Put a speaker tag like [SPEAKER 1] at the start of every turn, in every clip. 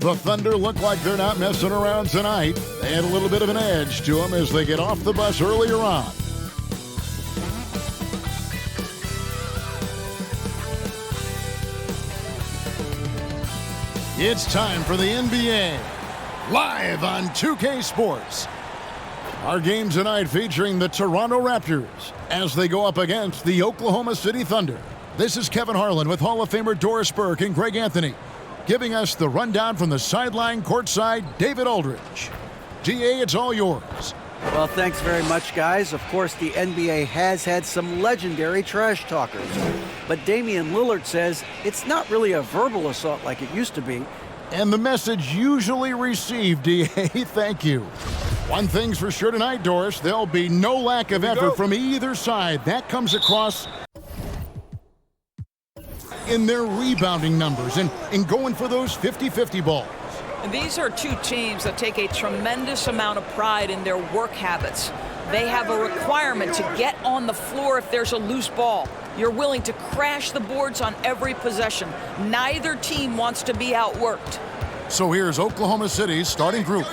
[SPEAKER 1] The Thunder look like they're not messing around tonight. They had a little bit of an edge to them as they get off the bus earlier on. It's time for the NBA, live on 2K Sports. Our game tonight featuring the Toronto Raptors as they go up against the Oklahoma City Thunder. This is Kevin Harlan with Hall of Famer Doris Burke and Greg Anthony, giving us the rundown from the sideline courtside, David Aldridge. GA, it's all yours.
[SPEAKER 2] Well, thanks very much, guys. Of course, the NBA has had some legendary trash talkers. But Damian Lillard says it's not really a verbal assault like it used to be.
[SPEAKER 1] And the message usually received, DA, thank you. One thing's for sure tonight, Doris, there'll be no lack of effort from either side. That comes across in their rebounding numbers and going for those 50-50 balls.
[SPEAKER 3] And these are two teams that take a tremendous amount of pride in their work habits. They have a requirement to get on the floor if there's a loose ball. You're willing to crash the boards on every possession. Neither team wants to be outworked.
[SPEAKER 1] So here's Oklahoma City's starting group.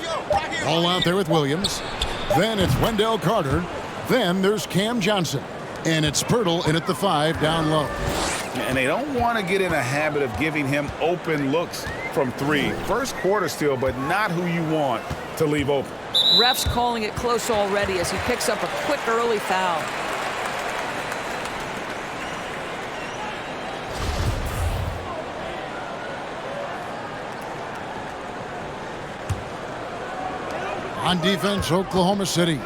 [SPEAKER 1] All out there with Williams. Then it's Wendell Carter. Then there's Cam Johnson. And it's Pirtle in at the 5 down low.
[SPEAKER 4] And they don't want to get in a habit of giving him open looks from 3. First quarter still, but not who you want to leave open.
[SPEAKER 3] Refs calling it close already as he picks up a quick early foul.
[SPEAKER 1] On defense, Oklahoma City.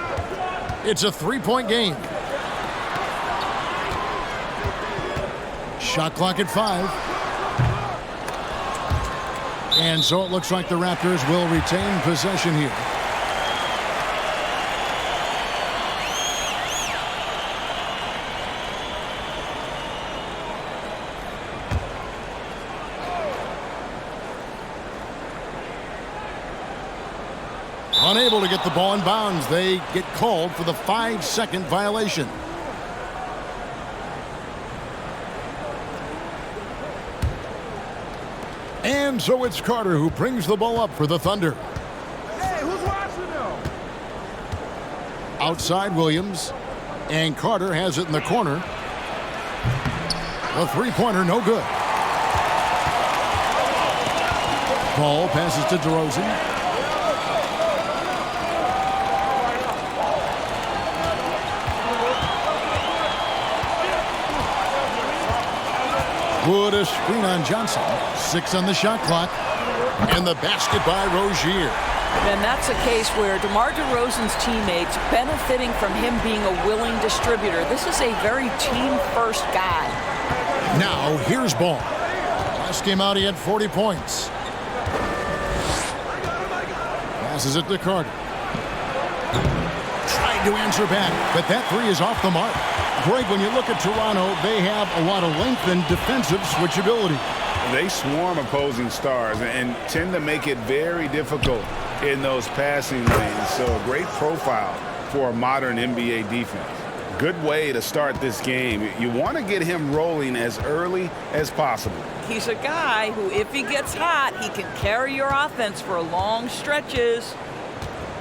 [SPEAKER 1] It's a 3-point game. Shot clock at 5. And so it looks like the Raptors will retain possession here. Unable to get the ball in bounds. They get called for the 5-second violation. And so it's Carter who brings the ball up for the Thunder.
[SPEAKER 5] Hey, who's watching now?
[SPEAKER 1] Outside Williams. And Carter has it in the corner. The three-pointer, no good. Ball passes to DeRozan. Wood a screen on Johnson. 6 on the shot clock. And the basket by Rozier.
[SPEAKER 3] And that's a case where DeMar DeRozan's teammates benefiting from him being a willing distributor. This is a very team-first guy.
[SPEAKER 1] Now, here's Ball. Last game out, he had 40 points. Passes it to Carter. Tried to answer back, but that 3 is off the mark. Greg, when you look at Toronto, they have a lot of length and defensive switchability.
[SPEAKER 4] They swarm opposing stars and tend to make it very difficult in those passing lanes. So a great profile for a modern NBA defense. Good way to start this game. You want to get him rolling as early as possible.
[SPEAKER 3] He's a guy who, if he gets hot, he can carry your offense for long stretches.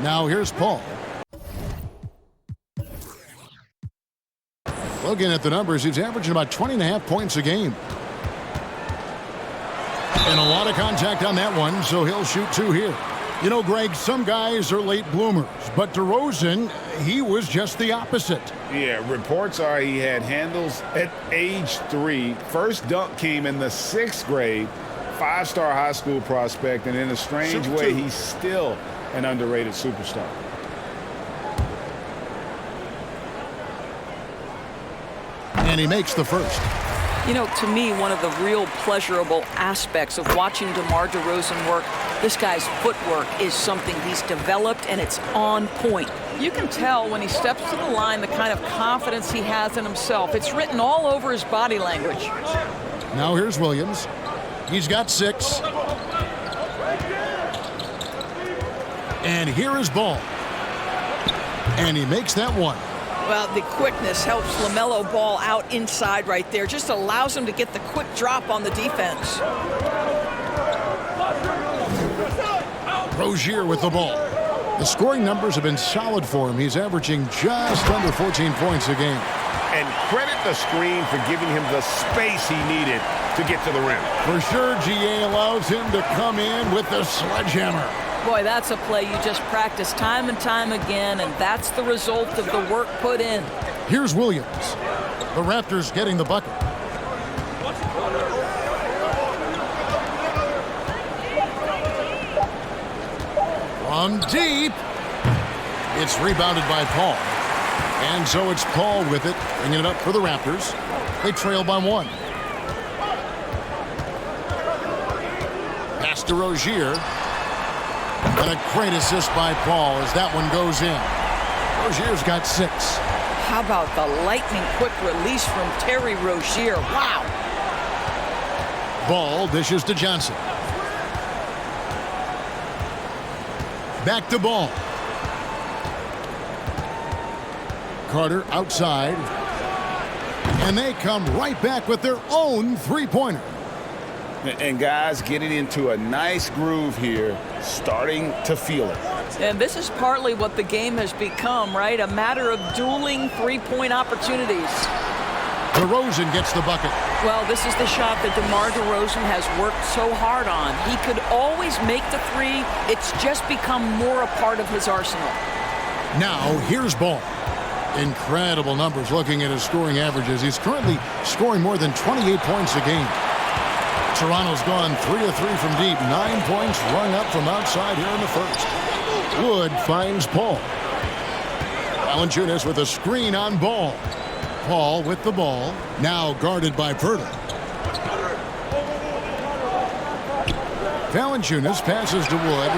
[SPEAKER 1] Now here's Paul. Looking at the numbers, he's averaging about 20.5 points a game. And a lot of contact on that one, so he'll shoot 2 here. You know, Greg, some guys are late bloomers, but DeRozan, he was just the opposite.
[SPEAKER 4] Yeah, reports are he had handles at age 3. First dunk came in the 6th grade. 5-star high school prospect, and in a strange way, he's still an underrated superstar.
[SPEAKER 1] And he makes the first.
[SPEAKER 3] You know, to me, one of the real pleasurable aspects of watching DeMar DeRozan work, this guy's footwork is something he's developed, and it's on point. You can tell when he steps to the line the kind of confidence he has in himself. It's written all over his body language.
[SPEAKER 1] Now here's Williams. He's got 6. And here is Ball. And he makes that one.
[SPEAKER 3] Well, the quickness helps LaMelo Ball out inside right there. Just allows him to get the quick drop on the defense.
[SPEAKER 1] Rozier with the ball. The scoring numbers have been solid for him. He's averaging just under 14 points a game.
[SPEAKER 4] And credit the screen for giving him the space he needed to get to the rim.
[SPEAKER 1] For sure, GA allows him to come in with the sledgehammer.
[SPEAKER 3] Boy, that's a play you just practice time and time again, and that's the result of the work put in.
[SPEAKER 1] Here's Williams. The Raptors getting the bucket. From deep. It's rebounded by Paul. And so it's Paul with it, bringing it up for the Raptors. They trail by 1. Pass to Rozier. And a great assist by Paul as that one goes in. Rozier's got 6.
[SPEAKER 3] How about the lightning quick release from Terry Rozier? Wow.
[SPEAKER 1] Ball dishes to Johnson. Back to Ball. Carter outside. And they come right back with their own three-pointer.
[SPEAKER 4] And guys getting into a nice groove here, starting to feel it.
[SPEAKER 3] And this is partly what the game has become, right? A matter of dueling three-point opportunities.
[SPEAKER 1] DeRozan gets the bucket.
[SPEAKER 3] Well, this is the shot that DeMar DeRozan has worked so hard on. He could always make the three. It's just become more a part of his arsenal.
[SPEAKER 1] Now, here's Ball. Incredible numbers looking at his scoring averages. He's currently scoring more than 28 points a game. Toronto's gone 3 of 3 from deep. 9 points rung up from outside here in the first. Wood finds Paul. Valanciunas with a screen on Ball. Paul with the ball. Now guarded by Purtle. Valanciunas passes to Wood.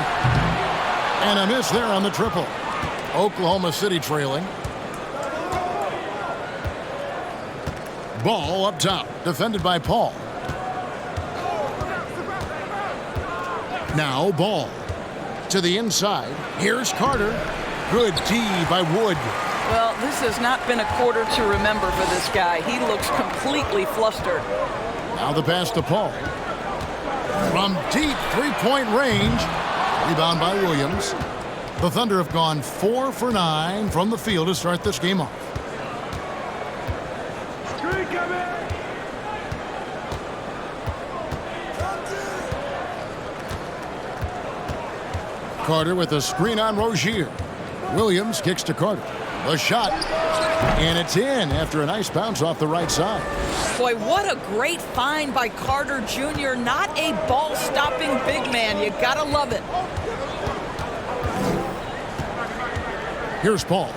[SPEAKER 1] And a miss there on the triple. Oklahoma City trailing. Ball up top. Defended by Paul. Now Ball to the inside. Here's Carter. Good D by Wood.
[SPEAKER 3] Well, this has not been a quarter to remember for this guy. He looks completely flustered.
[SPEAKER 1] Now the pass to Paul. From deep three-point range. Rebound by Williams. The Thunder have gone 4 for 9 from the field to start this game off. Carter with a screen on Rozier. Williams kicks to Carter. The shot. And it's in after a nice bounce off the right side.
[SPEAKER 3] Boy, what a great find by Carter Jr. Not a ball-stopping big man. You gotta love it.
[SPEAKER 1] Here's Paul.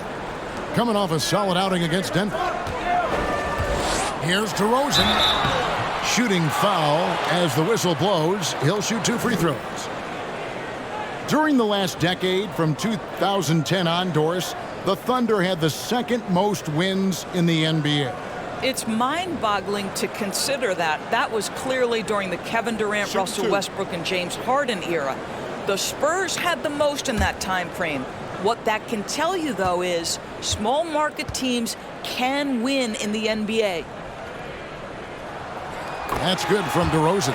[SPEAKER 1] Coming off a solid outing against Denver. Here's DeRozan. Shooting foul as the whistle blows. He'll shoot 2 free throws. During the last decade, from 2010 on, Doris, the Thunder had the second most wins in the NBA.
[SPEAKER 3] It's mind-boggling to consider that. That was clearly during the Kevin Durant, Russell Westbrook, and James Harden era. The Spurs had the most in that time frame. What that can tell you, though, is small market teams can win in the NBA.
[SPEAKER 1] That's good from DeRozan.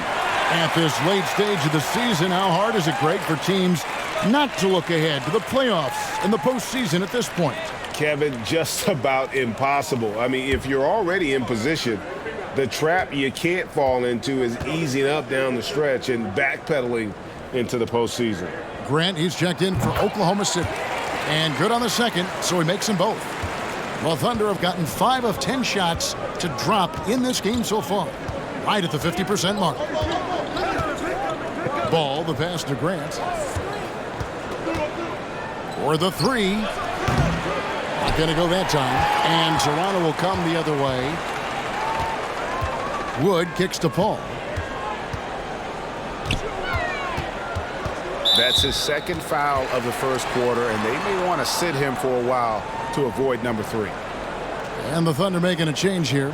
[SPEAKER 1] At this late stage of the season, how hard is it, Greg, for teams not to look ahead to the playoffs and the postseason at this point?
[SPEAKER 4] Kevin, just about impossible. I mean, if you're already in position, the trap you can't fall into is easing up down the stretch and backpedaling into the postseason.
[SPEAKER 1] Grant, he's checked in for Oklahoma City. And good on the second, so he makes them both. The Thunder have gotten 5 of 10 shots to drop in this game so far, right at the 50% mark. Ball, the pass to Grant. For the 3. Not going to go that time. And Toronto will come the other way. Wood kicks to Paul.
[SPEAKER 4] That's his second foul of the first quarter, and they may want to sit him for a while to avoid number 3.
[SPEAKER 1] And the Thunder making a change here.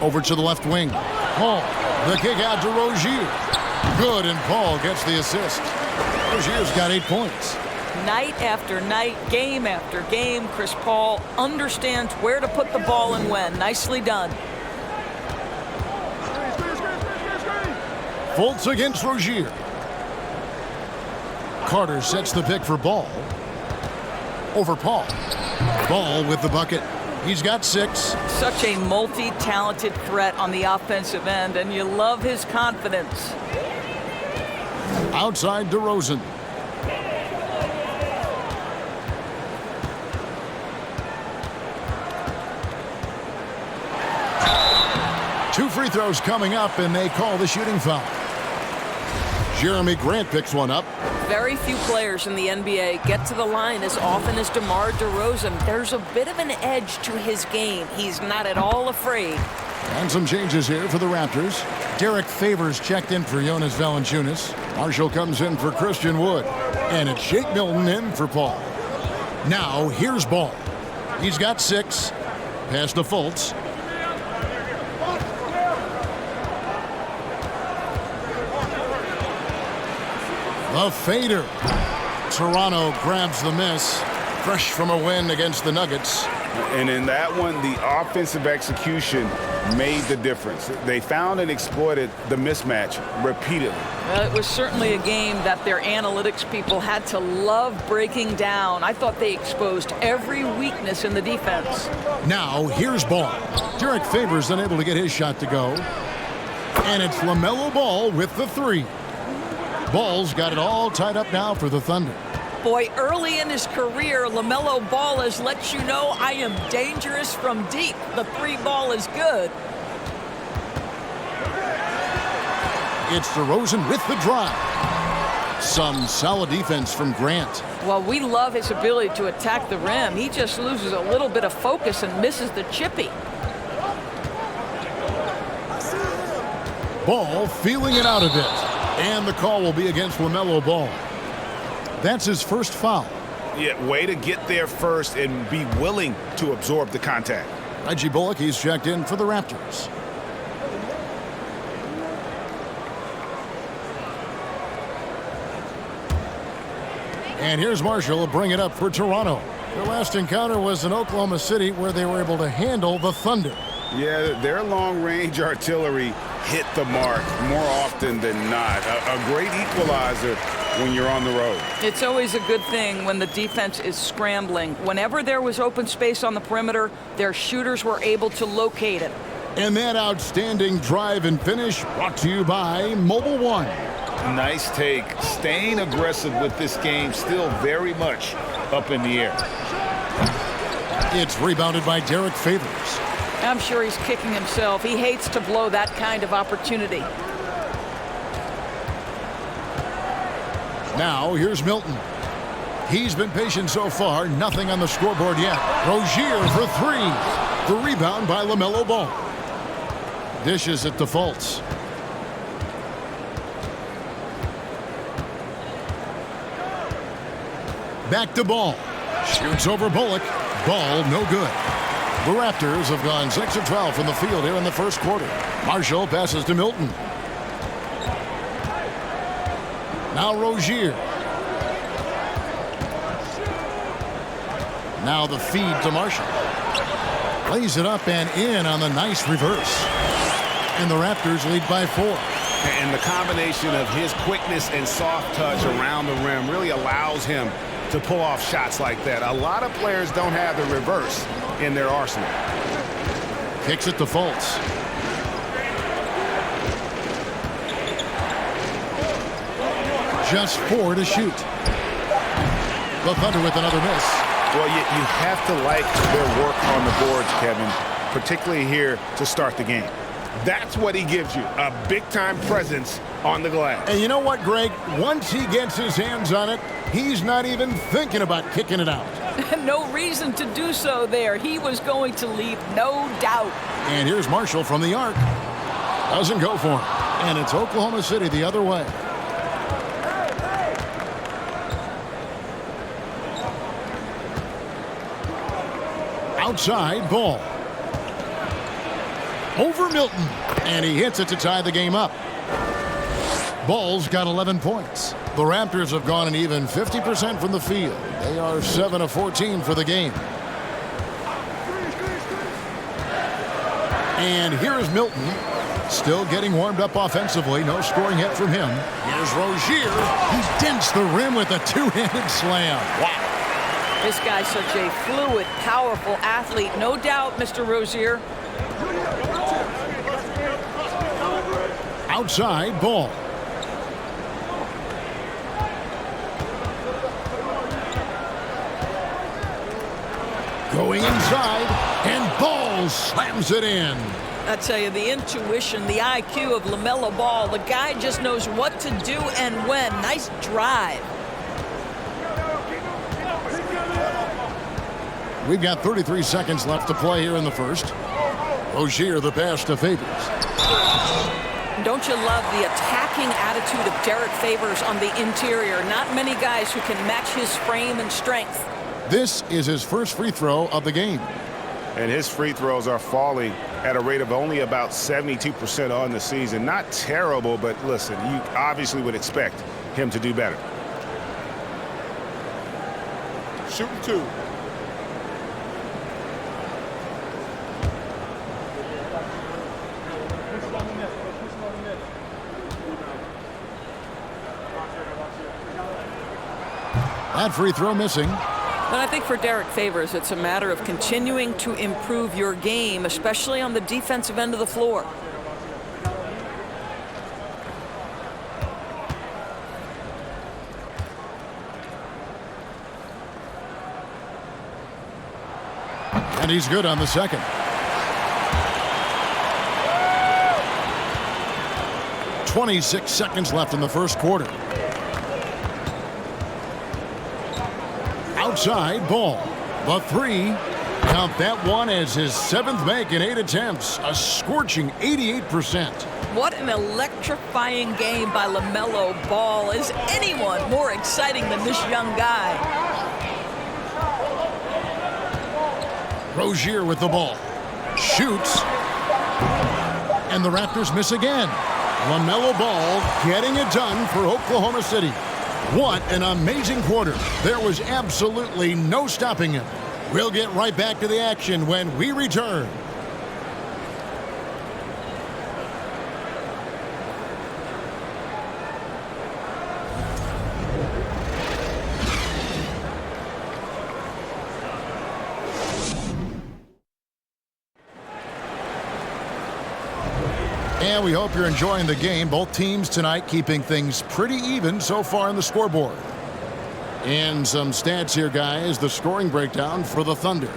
[SPEAKER 1] Over to the left wing. Paul, the kick out to Rozier. Good, and Paul gets the assist. Rozier's got 8 points.
[SPEAKER 3] Night after night, game after game, Chris Paul understands where to put the ball and when. Nicely done.
[SPEAKER 1] Fultz against Rozier. Carter sets the pick for Ball. Over Paul. Ball with the bucket. He's got 6.
[SPEAKER 3] Such a multi-talented threat on the offensive end, and you love his confidence.
[SPEAKER 1] Outside DeRozan. Two free throws coming up, and they call the shooting foul. Jeremy Grant picks one up.
[SPEAKER 3] Very few players in the NBA get to the line as often as DeMar DeRozan. There's a bit of an edge to his game. He's not at all afraid.
[SPEAKER 1] And some changes here for the Raptors. Derek Favors checked in for Jonas Valanciunas. Marshall comes in for Christian Wood. And it's Shake Milton in for Paul. Now, here's Ball. He's got 6. Pass to Fultz. The fader. Toronto grabs the miss. Fresh from a win against the Nuggets.
[SPEAKER 4] And in that one, the offensive execution made the difference. They found and exploited the mismatch repeatedly.
[SPEAKER 3] Well, it was certainly a game that their analytics people had to love breaking down. I thought they exposed every weakness in the defense.
[SPEAKER 1] Now, here's Ball. Derek Favors unable to get his shot to go. And it's LaMelo Ball with the 3. Ball's got it all tied up now for the Thunder.
[SPEAKER 3] Boy, early in his career, LaMelo Ball has let you know I am dangerous from deep. The 3 ball is good.
[SPEAKER 1] It's DeRozan with the drive. Some solid defense from Grant.
[SPEAKER 3] Well, we love his ability to attack the rim. He just loses a little bit of focus and misses the chippy.
[SPEAKER 1] Ball feeling it out a bit. And the call will be against LaMelo Ball. That's his first foul.
[SPEAKER 4] Yeah, way to get there first and be willing to absorb the contact.
[SPEAKER 1] Reggie Bullock, he's checked in for the Raptors. And here's Marshall, bring it up for Toronto. Their last encounter was in Oklahoma City, where they were able to handle the Thunder.
[SPEAKER 4] Yeah, their long-range artillery hit the mark more often than not. A great equalizer when you're on the road.
[SPEAKER 3] It's always a good thing when the defense is scrambling. Whenever there was open space on the perimeter, their shooters were able to locate it.
[SPEAKER 1] And that outstanding drive and finish brought to you by Mobile One.
[SPEAKER 4] Nice take. Staying aggressive with this game, still very much up in the air.
[SPEAKER 1] It's rebounded by Derek Favors.
[SPEAKER 3] I'm sure he's kicking himself. He hates to blow that kind of opportunity.
[SPEAKER 1] Now, here's Milton. He's been patient so far. Nothing on the scoreboard yet. Rozier for 3. The rebound by LaMelo Ball. Dishes it to Fultz. Back to Ball. Shoots over Bullock. Ball no good. The Raptors have gone 6 of 12 from the field here in the first quarter. Marshall passes to Milton. Now Rozier. Now the feed to Marshall. Lays it up and in on the nice reverse. And the Raptors lead by 4.
[SPEAKER 4] And the combination of his quickness and soft touch around the rim really allows him to pull off shots like that. A lot of players don't have the reverse in their arsenal.
[SPEAKER 1] Kicks it to Fultz. Just 4 to shoot. The Thunder with another miss.
[SPEAKER 4] Well, you have to like their work on the boards, Kevin, particularly here to start the game. That's what he gives you, a big-time presence on the glass.
[SPEAKER 1] And you know what, Greg? Once he gets his hands on it, he's not even thinking about kicking it out.
[SPEAKER 3] No reason to do so there. He was going to leave, no doubt.
[SPEAKER 1] And here's Marshall from the arc. Doesn't go for him. And it's Oklahoma City the other way. Outside, Ball. Over Milton. And he hits it to tie the game up. Ball's got 11 points. The Raptors have gone an even 50% from the field. They are 7 of 14 for the game. And here is Milton, still getting warmed up offensively. No scoring hit from him. Here's Rozier. He dents the rim with a two-handed slam. Wow.
[SPEAKER 3] This guy's such a fluid, powerful athlete. No doubt, Mr. Rozier.
[SPEAKER 1] Outside Ball. Going inside, and Ball slams it in.
[SPEAKER 3] I tell you, the intuition, the IQ of LaMelo Ball, the guy just knows what to do and when. Nice drive.
[SPEAKER 1] We've got 33 seconds left to play here in the first. Rozier the pass to Favors.
[SPEAKER 3] Don't you love the attacking attitude of Derek Favors on the interior? Not many guys who can match his frame and strength.
[SPEAKER 1] This is his first free throw of the game.
[SPEAKER 4] And his free throws are falling at a rate of only about 72% on the season. Not terrible, but listen, you obviously would expect him to do better.
[SPEAKER 5] Shooting two.
[SPEAKER 1] That free throw missing.
[SPEAKER 3] But I think for Derek Favors, it's a matter of continuing to improve your game, especially on the defensive end of the floor.
[SPEAKER 1] And he's good on the second. "26 seconds left in the first quarter. Outside Ball. The three. Count that one as his 7th make in 8 attempts. A scorching 88%.
[SPEAKER 3] What an electrifying game by LaMelo Ball. Is anyone more exciting than this young guy?
[SPEAKER 1] Rozier with the ball. Shoots. And the Raptors miss again. LaMelo Ball getting it done for Oklahoma City. What an amazing quarter. There was absolutely no stopping him. We'll get right back to the action when we return. And we hope you're enjoying the game. Both teams tonight keeping things pretty even so far on the scoreboard. And some stats here, guys. The scoring breakdown for the Thunder.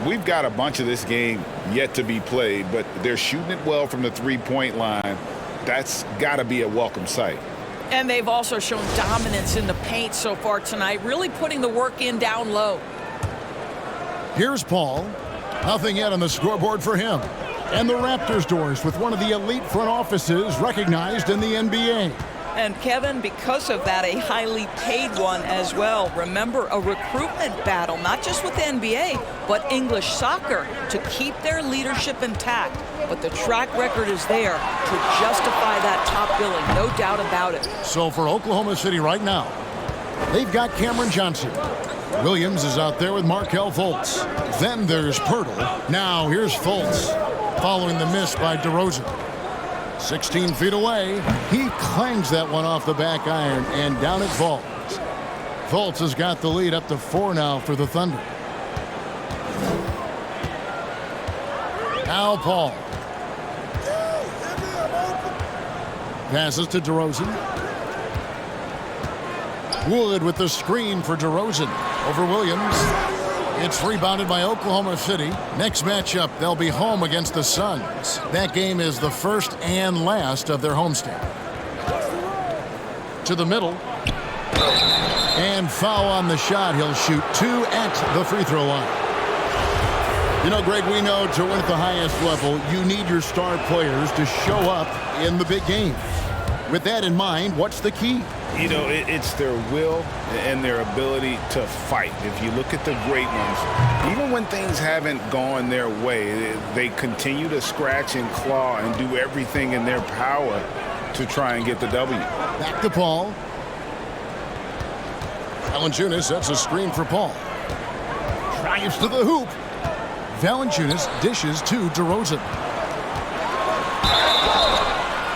[SPEAKER 4] We've got a bunch of this game yet to be played, but they're shooting it well from the three-point line. That's got to be a welcome sight.
[SPEAKER 3] And they've also shown dominance in the paint so far tonight, really putting the work in down low.
[SPEAKER 1] Here's Paul. Nothing yet on the scoreboard for him. And the Raptors doors with one of the elite front offices recognized in the NBA.
[SPEAKER 3] And Kevin, because of that, a highly paid one as well. Remember, a recruitment battle, not just with the NBA, but English soccer to keep their leadership intact. But the track record is there to justify that top billing, no doubt about it.
[SPEAKER 1] So for Oklahoma City right now, they've got Cameron Johnson. Williams is out there with Markelle Fultz. Then there's Pirtle. Now here's Fultz, following the miss by DeRozan. 16 feet away. He clangs that one off the back iron, and down it falls. Fultz has got the lead up to 4 now for the Thunder. Now Paul. Passes to DeRozan. Wood with the screen for DeRozan over Williams. It's rebounded by Oklahoma City. Next matchup, they'll be home against the Suns. That game is the first and last of their homestand. To the middle. And foul on the shot. He'll shoot 2 at the free throw line. You know, Greg, we know to win at the highest level, you need your star players to show up in the big game. With that in mind, what's the key?
[SPEAKER 4] You know, it's their will and their ability to fight. If you look at the great ones, even when things haven't gone their way, they continue to scratch and claw and do everything in their power to try and get the W.
[SPEAKER 1] Back to Paul. Valanciunas sets a screen for Paul. Drives to the hoop. Valanciunas dishes to DeRozan.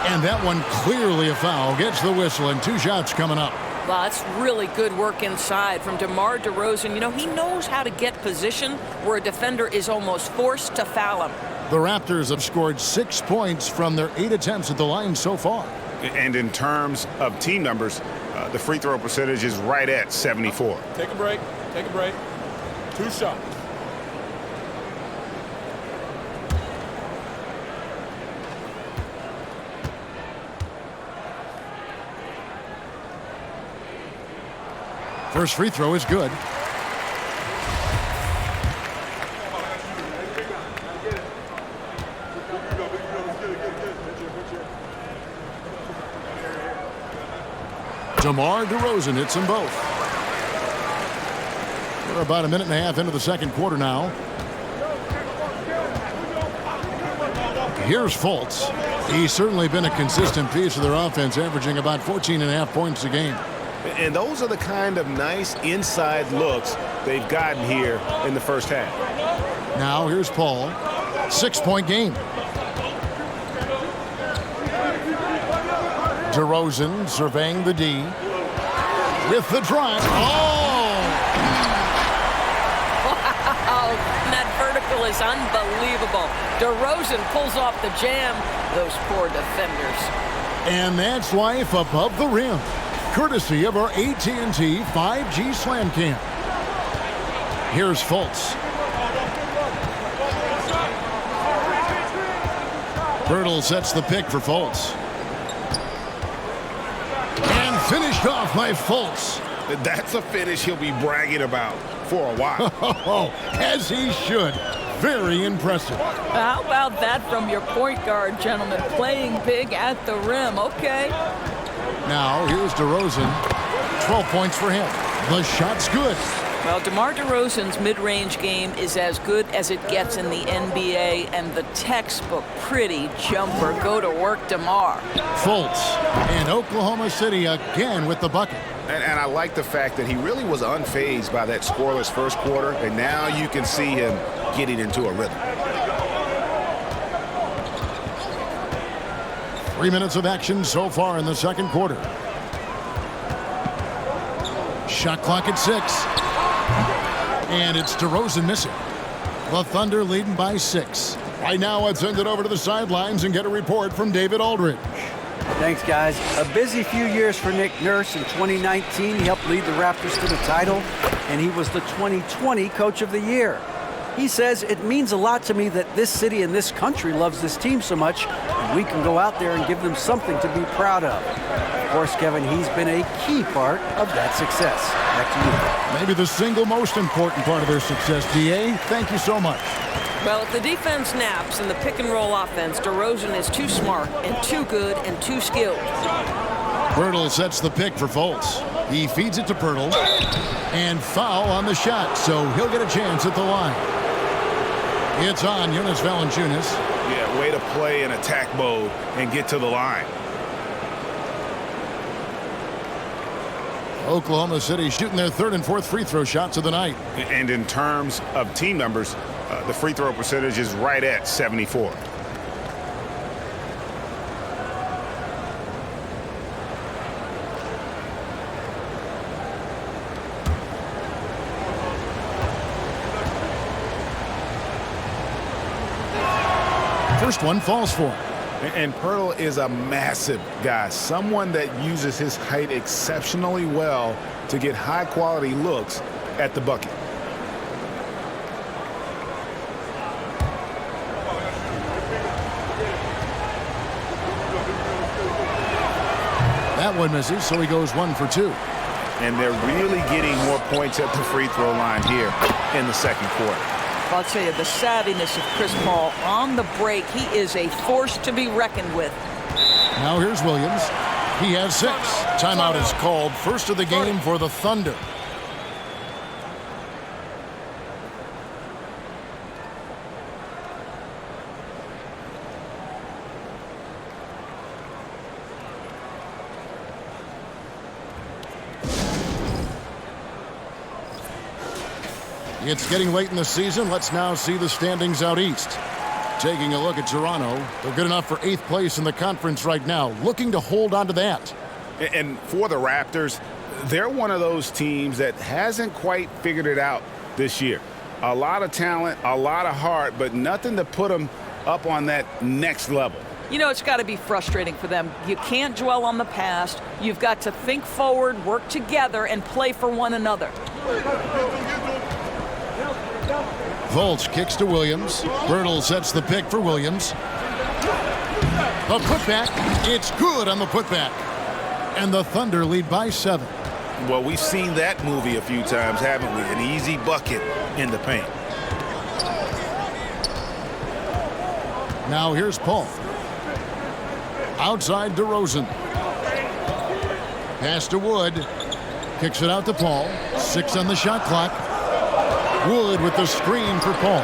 [SPEAKER 1] And that one clearly a foul. Gets the whistle and 2 shots coming up.
[SPEAKER 3] Well, that's really good work inside from DeMar DeRozan. You know, he knows how to get position where a defender is almost forced to foul him.
[SPEAKER 1] The Raptors have scored 6 points from their 8 attempts at the line so far.
[SPEAKER 4] And in terms of team numbers, the free throw percentage is right at 74.
[SPEAKER 5] Take a break. Take a break. 2 shots.
[SPEAKER 1] First free throw is good. DeMar DeRozan hits them both. We're about a minute and a half into the second quarter now. Here's Fultz. He's certainly been a consistent piece of their offense, averaging about 14.5 points a game.
[SPEAKER 4] And those are the kind of nice inside looks they've gotten here in the first half.
[SPEAKER 1] Now here's Paul. 6-point game. DeRozan surveying the D. With the drive. Oh!
[SPEAKER 3] Wow, that vertical is unbelievable. DeRozan pulls off the jam. Those poor defenders.
[SPEAKER 1] And that's life above the rim. Courtesy of our AT&T 5G Slam Cam. Here's Fultz. Birtle sets the pick for Fultz. And finished off by Fultz.
[SPEAKER 4] That's a finish he'll be bragging about for a while.
[SPEAKER 1] As he should. Very impressive.
[SPEAKER 3] How about that from your point guard, gentlemen? Playing big at the rim. Okay.
[SPEAKER 1] Now, here's DeRozan. 12 points for him. The shot's good.
[SPEAKER 3] Well, DeMar DeRozan's mid-range game is as good as it gets in the NBA, and the textbook pretty jumper. Go to work, DeMar.
[SPEAKER 1] Fultz and Oklahoma City again with the bucket.
[SPEAKER 4] And I like the fact that he really was unfazed by that scoreless first quarter, and now you can see him getting into a rhythm.
[SPEAKER 1] 3 minutes of action so far in the second quarter. Shot clock at 6. And it's DeRozan missing. The Thunder leading by 6. Right now, let's send it over to the sidelines and get a report from David Aldridge.
[SPEAKER 2] Thanks, guys. A busy few years for Nick Nurse. In 2019, he helped lead the Raptors to the title, and he was the 2020 Coach of the Year. He says, it means a lot to me that this city and this country loves this team so much, and we can go out there and give them something to be proud of. Of course, Kevin, he's been a key part of that success. Back to you.
[SPEAKER 1] Maybe the single most important part of their success, D.A. Thank you so much.
[SPEAKER 3] Well, if the defense naps in the pick-and-roll offense, DeRozan is too smart and too good and too skilled.
[SPEAKER 1] Birtle sets the pick for Fultz. He feeds it to Birtle. And foul on the shot, so he'll get a chance at the line. It's on Jonas Valanciunas.
[SPEAKER 4] Yeah, way to play in attack mode and get to the line.
[SPEAKER 1] Oklahoma City shooting their third and fourth free throw shots of the night.
[SPEAKER 4] And in terms of team numbers, the free throw percentage is right at 74.
[SPEAKER 1] First one falls for him.
[SPEAKER 4] And Pirtle is a massive guy, someone that uses his height exceptionally well to get high-quality looks at the bucket.
[SPEAKER 1] That one misses, so he goes 1 for 2.
[SPEAKER 4] And they're really getting more points at the free throw line here in the second quarter.
[SPEAKER 3] I'll tell you, the savviness of Chris Paul on the break, he is a force to be reckoned with.
[SPEAKER 1] Now here's Williams. He has 6. Timeout is called. First of the game for the Thunder. It's getting late in the season. Let's now see the standings out east. Taking a look at Toronto, they're good enough for 8th place in the conference right now, looking to hold on to that.
[SPEAKER 4] And for the Raptors, they're one of those teams that hasn't quite figured it out this year. A lot of talent, a lot of heart, but nothing to put them up on that next level.
[SPEAKER 3] You know, it's got to be frustrating for them. You can't dwell on the past. You've got to think forward, work together, and play for one another.
[SPEAKER 1] Fultz kicks to Williams. Bertle sets the pick for Williams. A putback. It's good on the putback. And the Thunder lead by 7.
[SPEAKER 4] Well, we've seen that movie a few times, haven't we? An easy bucket in the paint.
[SPEAKER 1] Now here's Paul. Outside DeRozan. Pass to Wood. Kicks it out to Paul. 6 on the shot clock. Wood with the screen for Paul.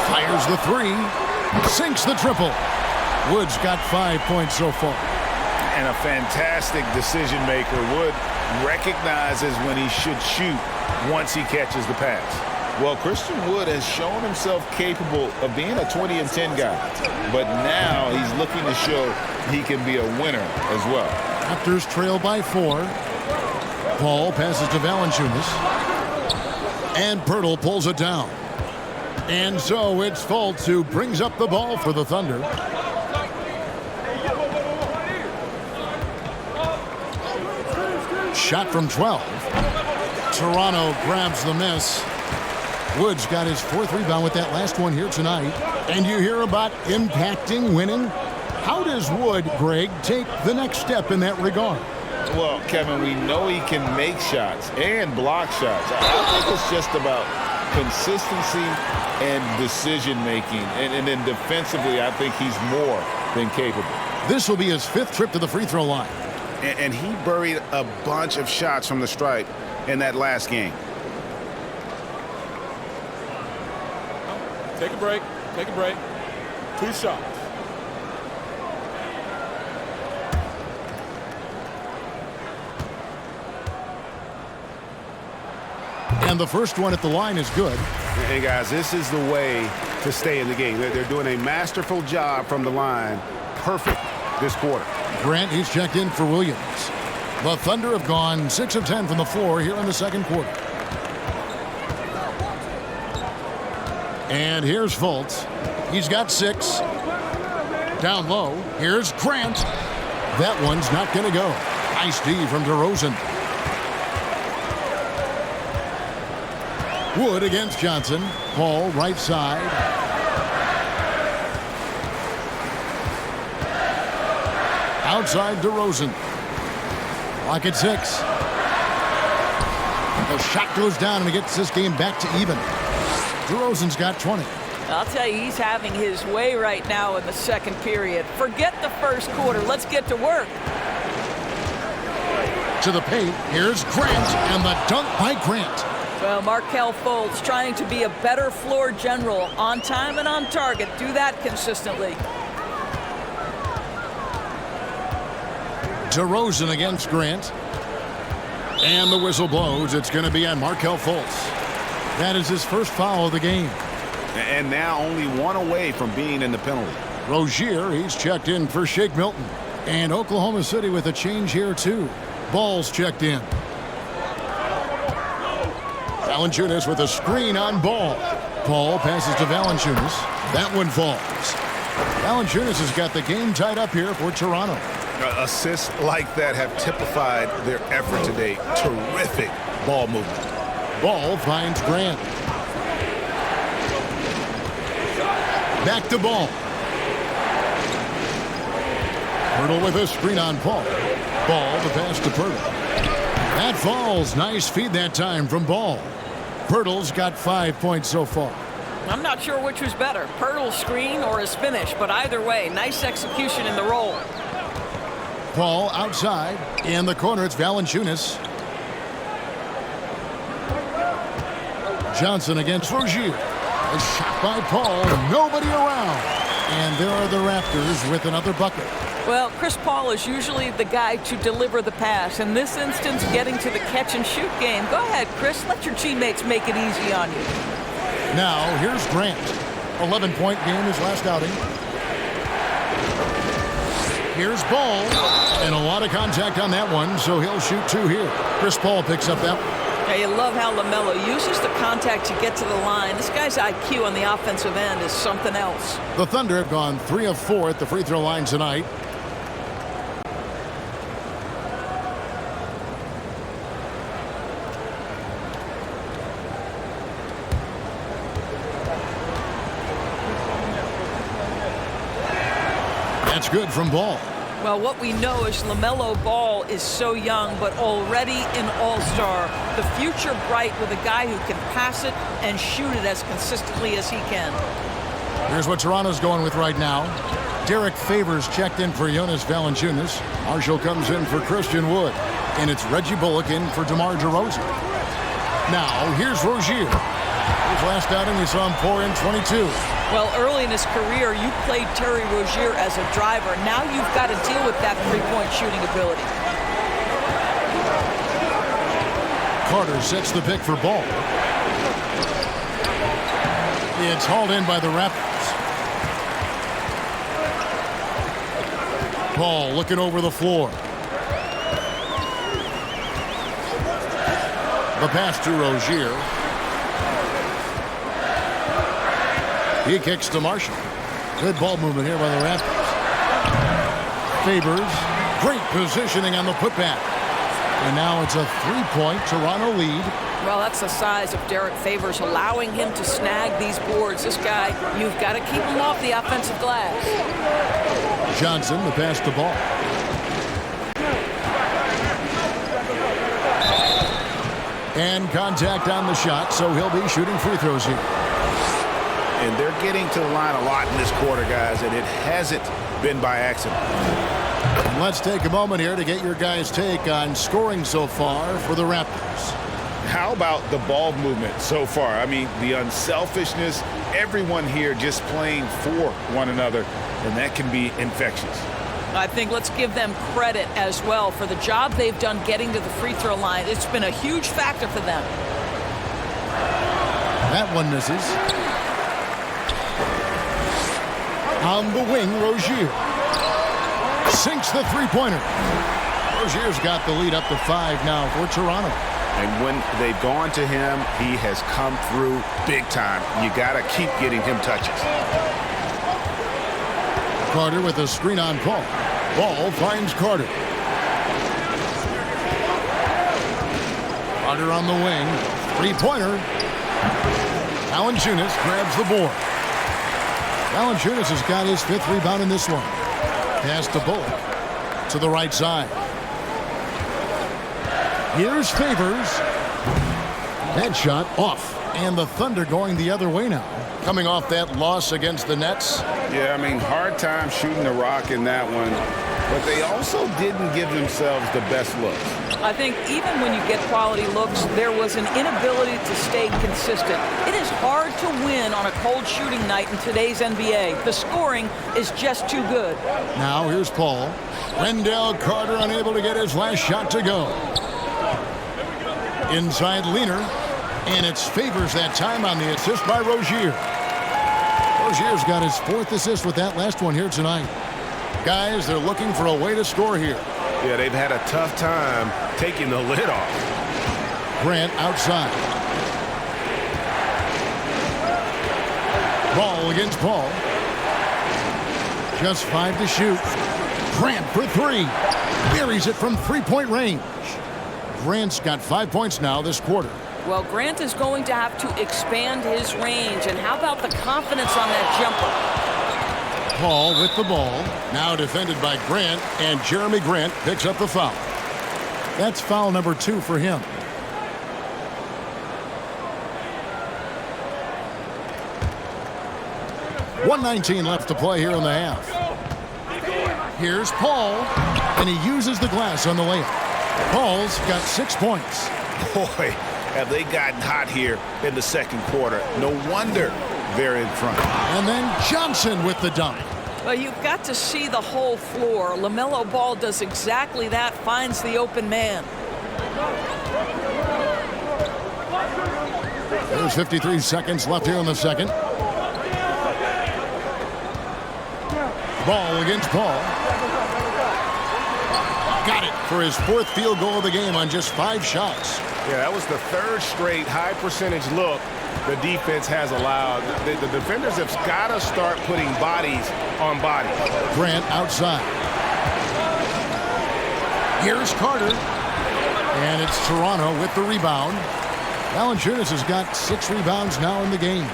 [SPEAKER 1] Fires the 3. Sinks the triple. Wood's got 5 points so far.
[SPEAKER 4] And a fantastic decision maker. Wood recognizes when he should shoot once he catches the pass. Well, Christian Wood has shown himself capable of being a 20-10 guy, but now he's looking to show he can be a winner as well.
[SPEAKER 1] Raptors trail by 4. Paul passes to Valanciunas. And Bertle pulls it down. And so it's Fultz who brings up the ball for the Thunder. Shot from 12. Toronto grabs the miss. Wood's got his 4th rebound with that last one here tonight. And you hear about impacting winning. How does Wood, Greg, take the next step in that regard?
[SPEAKER 4] Well, Kevin, we know he can make shots and block shots. I think it's just about consistency and decision-making. And then defensively, I think he's more than capable.
[SPEAKER 1] This will be his 5th trip to the free throw line.
[SPEAKER 4] And he buried a bunch of shots from the stripe in that last game.
[SPEAKER 5] Take a break. Take a break. 2 shots.
[SPEAKER 1] And the first one at the line is good.
[SPEAKER 6] Hey, guys, this is the way to stay in the game. They're doing a masterful job from the line. Perfect this quarter.
[SPEAKER 1] Grant, he's checked in for Williams. The Thunder have gone 6 of 10 from the floor here in the second quarter. And here's Fultz. He's got 6. Down low. Here's Grant. That one's not going to go. Nice D from DeRozan. Wood against Johnson. Paul right side. Outside DeRozan. Lock at 6. The shot goes down and he gets this game back to even. DeRozan's got 20.
[SPEAKER 3] I'll tell you, he's having his way right now in the second period. Forget the first quarter. Let's get to work.
[SPEAKER 1] To the paint. Here's Grant and the dunk by Grant.
[SPEAKER 3] Well, Markelle Fultz trying to be a better floor general, on time and on target. Do that consistently.
[SPEAKER 1] DeRozan against Grant. And the whistle blows. It's going to be on Markelle Fultz. That is his first foul of the game.
[SPEAKER 4] And now only 1 away from being in the penalty.
[SPEAKER 1] Rozier, he's checked in for Shake Milton. And Oklahoma City with a change here, too. Ball's checked in. Valanciunas with a screen on Ball. Paul passes to Valanciunas. That one falls. Valanciunas has got the game tied up here for Toronto.
[SPEAKER 4] Assists like that have typified their effort today. Terrific ball movement.
[SPEAKER 1] Ball finds Grant. Back to Ball. Bertle with a screen on Paul. Ball the pass to Bertle. That falls. Nice feed that time from Ball. Bertle's got 5 points so far.
[SPEAKER 3] I'm not sure which was better, Pirtle's screen or his finish, but either way, nice execution in the roll.
[SPEAKER 1] Paul outside. In the corner, it's Valanciunas. Johnson against Rozier. A shot by Paul. Nobody around. And there are the Raptors with another bucket.
[SPEAKER 3] Well, Chris Paul is usually the guy to deliver the pass. In this instance, getting to the catch-and-shoot game. Go ahead, Chris. Let your teammates make it easy on you.
[SPEAKER 1] Now, here's Grant. 11-point game his last outing. Here's Ball. And a lot of contact on that one, so he'll shoot 2 here. Chris Paul picks up that one.
[SPEAKER 3] Yeah, you love how LaMelo uses the contact to get to the line. This guy's IQ on the offensive end is something else.
[SPEAKER 1] The Thunder have gone 3 of 4 at the free throw line tonight. That's good from Ball.
[SPEAKER 3] Well, what we know is LaMelo Ball is so young, but already an all-star. The future bright with a guy who can pass it and shoot it as consistently as he can.
[SPEAKER 1] Here's what Toronto's going with right now. Derek Favors checked in for Jonas Valanciunas. Marshall comes in for Christian Wood. And it's Reggie Bullock in for DeMar DeRozan. Now, here's Rozier. His last outing, we saw him pour in 22.
[SPEAKER 3] Well, early in his career, you played Terry Rozier as a driver. Now you've got to deal with that three-point shooting ability.
[SPEAKER 1] Carter sets the pick for Ball. It's hauled in by the Raptors. Ball looking over the floor. The pass to Rozier. He kicks to Marshall. Good ball movement here by the Raptors. Favors. Great positioning on the putback. And now it's a 3-point Toronto lead.
[SPEAKER 3] Well, that's the size of Derek Favors, allowing him to snag these boards. This guy, you've got to keep him off the offensive glass.
[SPEAKER 1] Johnson, the pass to Ball. And contact on the shot, so he'll be shooting free throws here.
[SPEAKER 6] And they're getting to the line a lot in this quarter, guys, and it hasn't been by accident.
[SPEAKER 1] And let's take a moment here to get your guys' take on scoring so far for the Raptors.
[SPEAKER 4] How about the ball movement so far? I mean, the unselfishness, everyone here just playing for one another, and that can be infectious.
[SPEAKER 3] I think let's give them credit as well for the job they've done getting to the free throw line. It's been a huge factor for them.
[SPEAKER 1] That one misses. On the wing, Rozier sinks the three-pointer. Rozier's got the lead up to 5 now for Toronto.
[SPEAKER 6] And when they've gone to him, he has come through big time. You got to keep getting him touches.
[SPEAKER 1] Carter with a screen on Paul. Ball finds Carter. Carter on the wing. Three-pointer. Valanciunas grabs the board. Valanciunas has got his 5th rebound in this one. Pass to Bullock to the right side. Here's Favors. That shot off. And the Thunder going the other way now. Coming off that loss against the Nets.
[SPEAKER 4] Yeah, I mean, hard time shooting the rock in that one. But they also didn't give themselves the best looks.
[SPEAKER 3] I think even when you get quality looks, there was an inability to stay consistent. It is hard to win on a cold shooting night in today's NBA. The scoring is just too good.
[SPEAKER 1] Now here's Paul. Wendell Carter unable to get his last shot to go. Inside Leaner. And it's Favors that time on the assist by Rozier. Rozier's got his 4th assist with that last one here tonight. Guys, they're looking for a way to score here.
[SPEAKER 6] Yeah, they've had a tough time taking the lid off.
[SPEAKER 1] Grant outside. Ball against Paul. Just 5 to shoot. Grant for 3. Buries it from 3-point range. Grant's got 5 points now this quarter.
[SPEAKER 3] Well, Grant is going to have to expand his range. And how about the confidence on that jumper?
[SPEAKER 1] Paul with the ball. Now defended by Grant. And Jeremy Grant picks up the foul. That's foul number 2 for him. .119 left to play here in the half. Here's Paul. And he uses the glass on the layup. Paul's got 6 points.
[SPEAKER 6] Boy, have they gotten hot here in the second quarter. No wonder they're in front.
[SPEAKER 1] And then Johnson with the dunk.
[SPEAKER 3] Well, you've got to see the whole floor. LaMelo Ball does exactly that, finds the open man.
[SPEAKER 1] There's 53 seconds left here in the second. Ball against Paul. Got it for his 4th field goal of the game on just 5 shots.
[SPEAKER 6] Yeah, that was the 3rd straight high percentage look the defense has allowed. The defenders have got to start putting bodies on bodies.
[SPEAKER 1] Grant outside. Here's Carter. And it's Toronto with the rebound. Valanciunas has got 6 rebounds now in the game.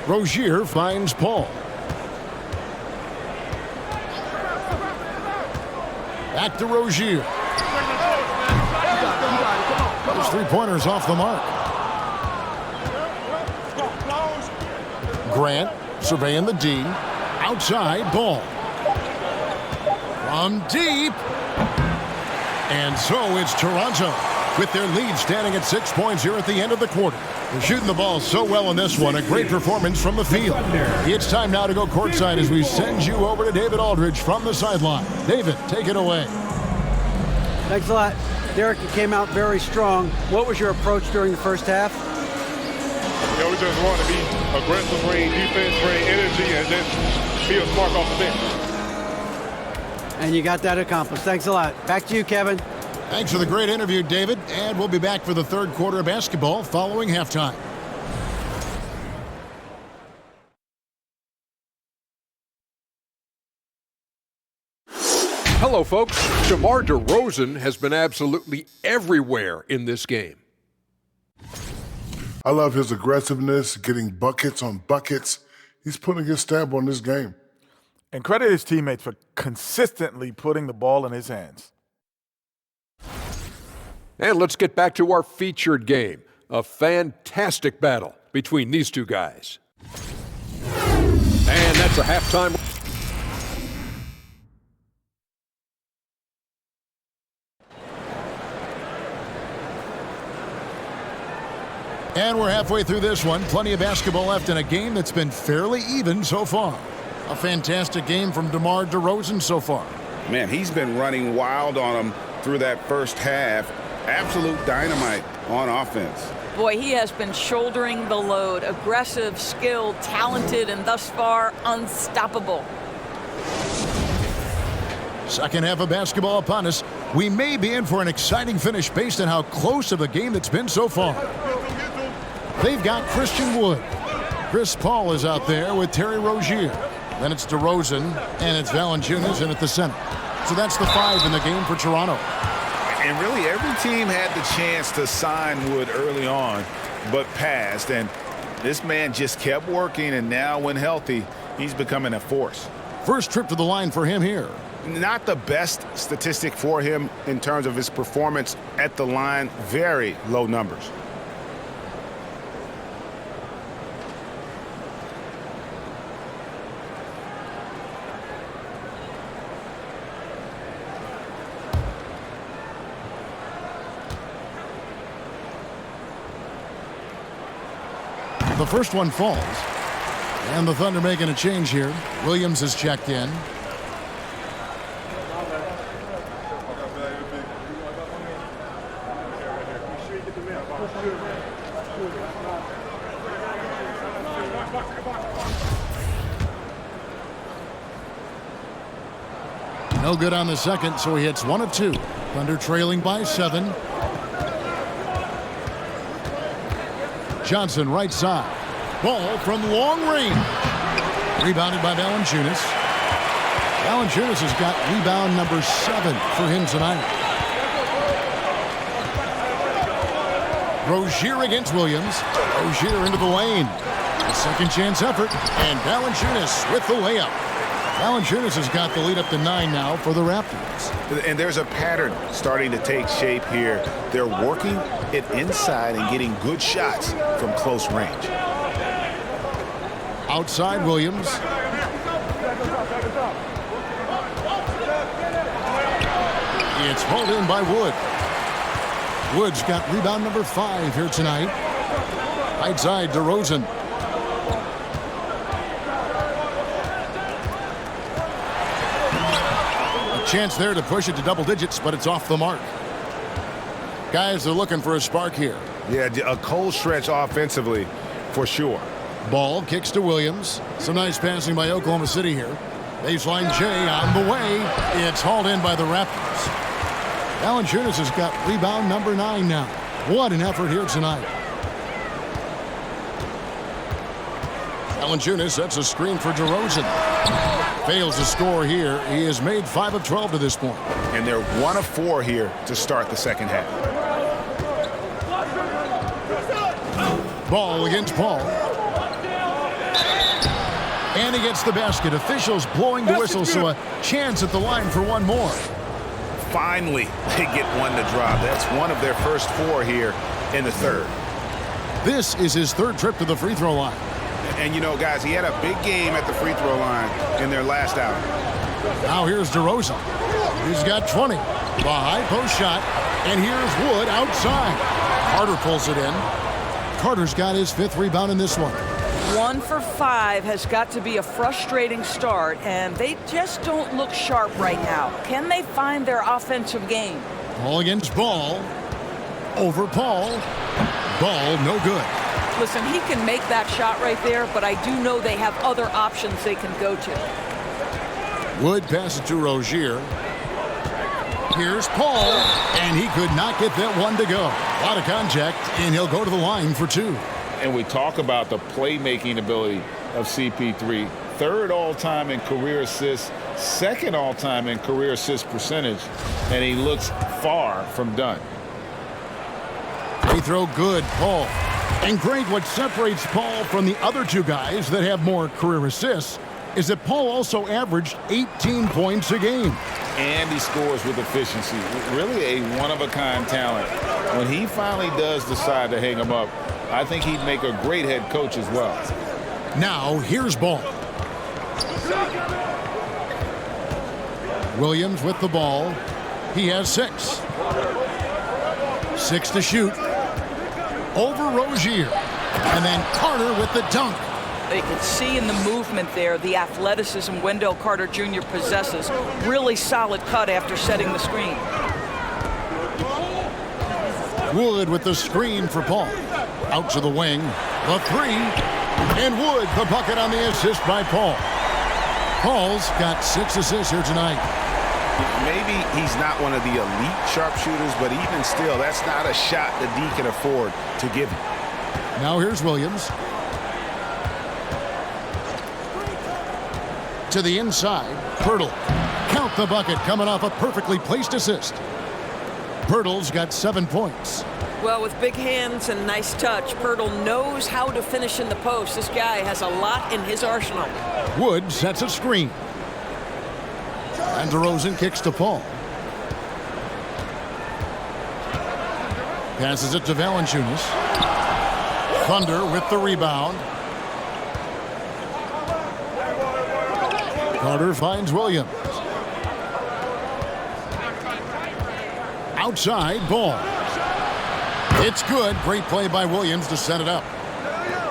[SPEAKER 1] Rozier finds Paul. Back to Rozier. Those 3-pointers off the mark. Grant surveying the D. Outside, Ball. From deep. And so it's Toronto with their lead standing at 6 points here at the end of the quarter. They're shooting the ball so well in this one. A great performance from the field. It's time now to go courtside as we send you over to David Aldridge from the sideline. David, take it away.
[SPEAKER 2] Thanks a lot. Derek, you came out very strong. What was your approach during the first half?
[SPEAKER 5] Yeah, we just want to be aggressive, bring defense, bring energy, and just be a spark off the bench.
[SPEAKER 2] And you got that accomplished. Thanks a lot. Back to you, Kevin.
[SPEAKER 1] Thanks for the great interview, David. And we'll be back for the 3rd quarter of basketball following halftime.
[SPEAKER 7] Hello, folks. DeMar DeRozan has been absolutely everywhere in this game.
[SPEAKER 8] I love his aggressiveness, getting buckets on buckets. He's putting his stamp on this game.
[SPEAKER 9] And credit his teammates for consistently putting the ball in his hands.
[SPEAKER 7] And let's get back to our featured game. A fantastic battle between these two guys. And that's a halftime.
[SPEAKER 1] And we're halfway through this one. Plenty of basketball left in a game that's been fairly even so far. A fantastic game from DeMar DeRozan so far.
[SPEAKER 4] Man, he's been running wild on him through that first half. Absolute dynamite on offense.
[SPEAKER 3] Boy, he has been shouldering the load. Aggressive, skilled, talented, and thus far, unstoppable.
[SPEAKER 1] Second half of basketball upon us. We may be in for an exciting finish based on how close of a game it's been so far. They've got Christian Wood. Chris Paul is out there with Terry Rozier. Then it's DeRozan, and it's Valanciunas in at the center. So that's the 5 in the game for Toronto.
[SPEAKER 4] And really, every team had the chance to sign Wood early on, but passed. And this man just kept working, and now when healthy, he's becoming a force.
[SPEAKER 1] First trip to the line for him here.
[SPEAKER 6] Not the best statistic for him in terms of his performance at the line. Very low numbers.
[SPEAKER 1] The first one falls. And the Thunder making a change here. Williams has checked in. No good on the second, so he hits 1 of 2. Thunder trailing by 7. Johnson right side. Ball from long range. Rebounded by Valanciunas. Valanciunas has got rebound number 7 for him tonight. Rozier against Williams. Rozier into the lane. A second chance effort. And Valanciunas with the layup. Valanciunas has got the lead up to 9 now for the Raptors.
[SPEAKER 6] And there's a pattern starting to take shape here. They're working it inside and getting good shots from close range.
[SPEAKER 1] Outside Williams. It's hauled in by Wood. Wood's got rebound number 5 here tonight. Right side DeRozan. Chance there to push it to double digits, but it's off the mark. Guys are looking for a spark here.
[SPEAKER 6] Yeah, a cold stretch offensively for sure.
[SPEAKER 1] Ball kicks to Williams. Some nice passing by Oklahoma City here. Baseline J on the way. It's hauled in by the Raptors. Valanciunas has got rebound number 9 now. What an effort here tonight. Valanciunas sets a screen for DeRozan. Fails to score here. He has made 5 of 12 to this point.
[SPEAKER 4] And they're 1 of 4 here to start the second half.
[SPEAKER 1] Ball against Paul. And he gets the basket. Officials blowing the whistle, so a chance at the line for one more.
[SPEAKER 4] Finally, they get one to drop. That's one of their first 4 here in the third.
[SPEAKER 1] This is his 3rd trip to the free throw line.
[SPEAKER 4] And, you know, guys, he had a big game at the free throw line in their last outing.
[SPEAKER 1] Now here's DeRozan. He's got 20. The high post shot. And here's Wood outside. Carter pulls it in. Carter's got his 5th rebound in this one.
[SPEAKER 3] 1 for 5 has got to be a frustrating start, and they just don't look sharp right now. Can they find their offensive game?
[SPEAKER 1] Ball against Ball. Over Paul. Ball no good.
[SPEAKER 3] Listen, he can make that shot right there, but I do know they have other options they can go to.
[SPEAKER 1] Wood passes to Rozier. Here's Paul, and he could not get that one to go. A lot of contact, and he'll go to the line for 2.
[SPEAKER 4] And we talk about the playmaking ability of CP3. 3rd all-time in career assists, 2nd all-time in career assist percentage, and he looks far from done.
[SPEAKER 1] Free throw good, Paul. And great, what separates Paul from the other 2 guys that have more career assists is that Paul also averaged 18 points a game.
[SPEAKER 4] And he scores with efficiency. Really a one-of-a-kind talent. When he finally does decide to hang him up, I think he'd make a great head coach as well.
[SPEAKER 1] Now, here's Ball. Williams with the ball. He has 6. 6 to shoot. Over Rozier. And then Carter with the dunk.
[SPEAKER 3] They can see in the movement there the athleticism Wendell Carter Jr. possesses. Really solid cut after setting the screen.
[SPEAKER 1] Wood with the screen for Paul. Out to the wing. The 3. And Wood, the bucket on the assist by Paul. Paul's got 6 assists here tonight.
[SPEAKER 4] Maybe he's not one of the elite sharpshooters, but even still, that's not a shot that D can afford to give him.
[SPEAKER 1] Now here's Williams. To the inside. Pirtle. Count the bucket coming off a perfectly placed assist. Pirtle's got 7 points.
[SPEAKER 3] Well, with big hands and nice touch, Pirtle knows how to finish in the post. This guy has a lot in his arsenal.
[SPEAKER 1] Wood sets a screen. And DeRozan kicks to Paul. Passes it to Valanciunas. Thunder with the rebound. Carter finds Williams. Outside, Ball. It's good. Great play by Williams to set it up.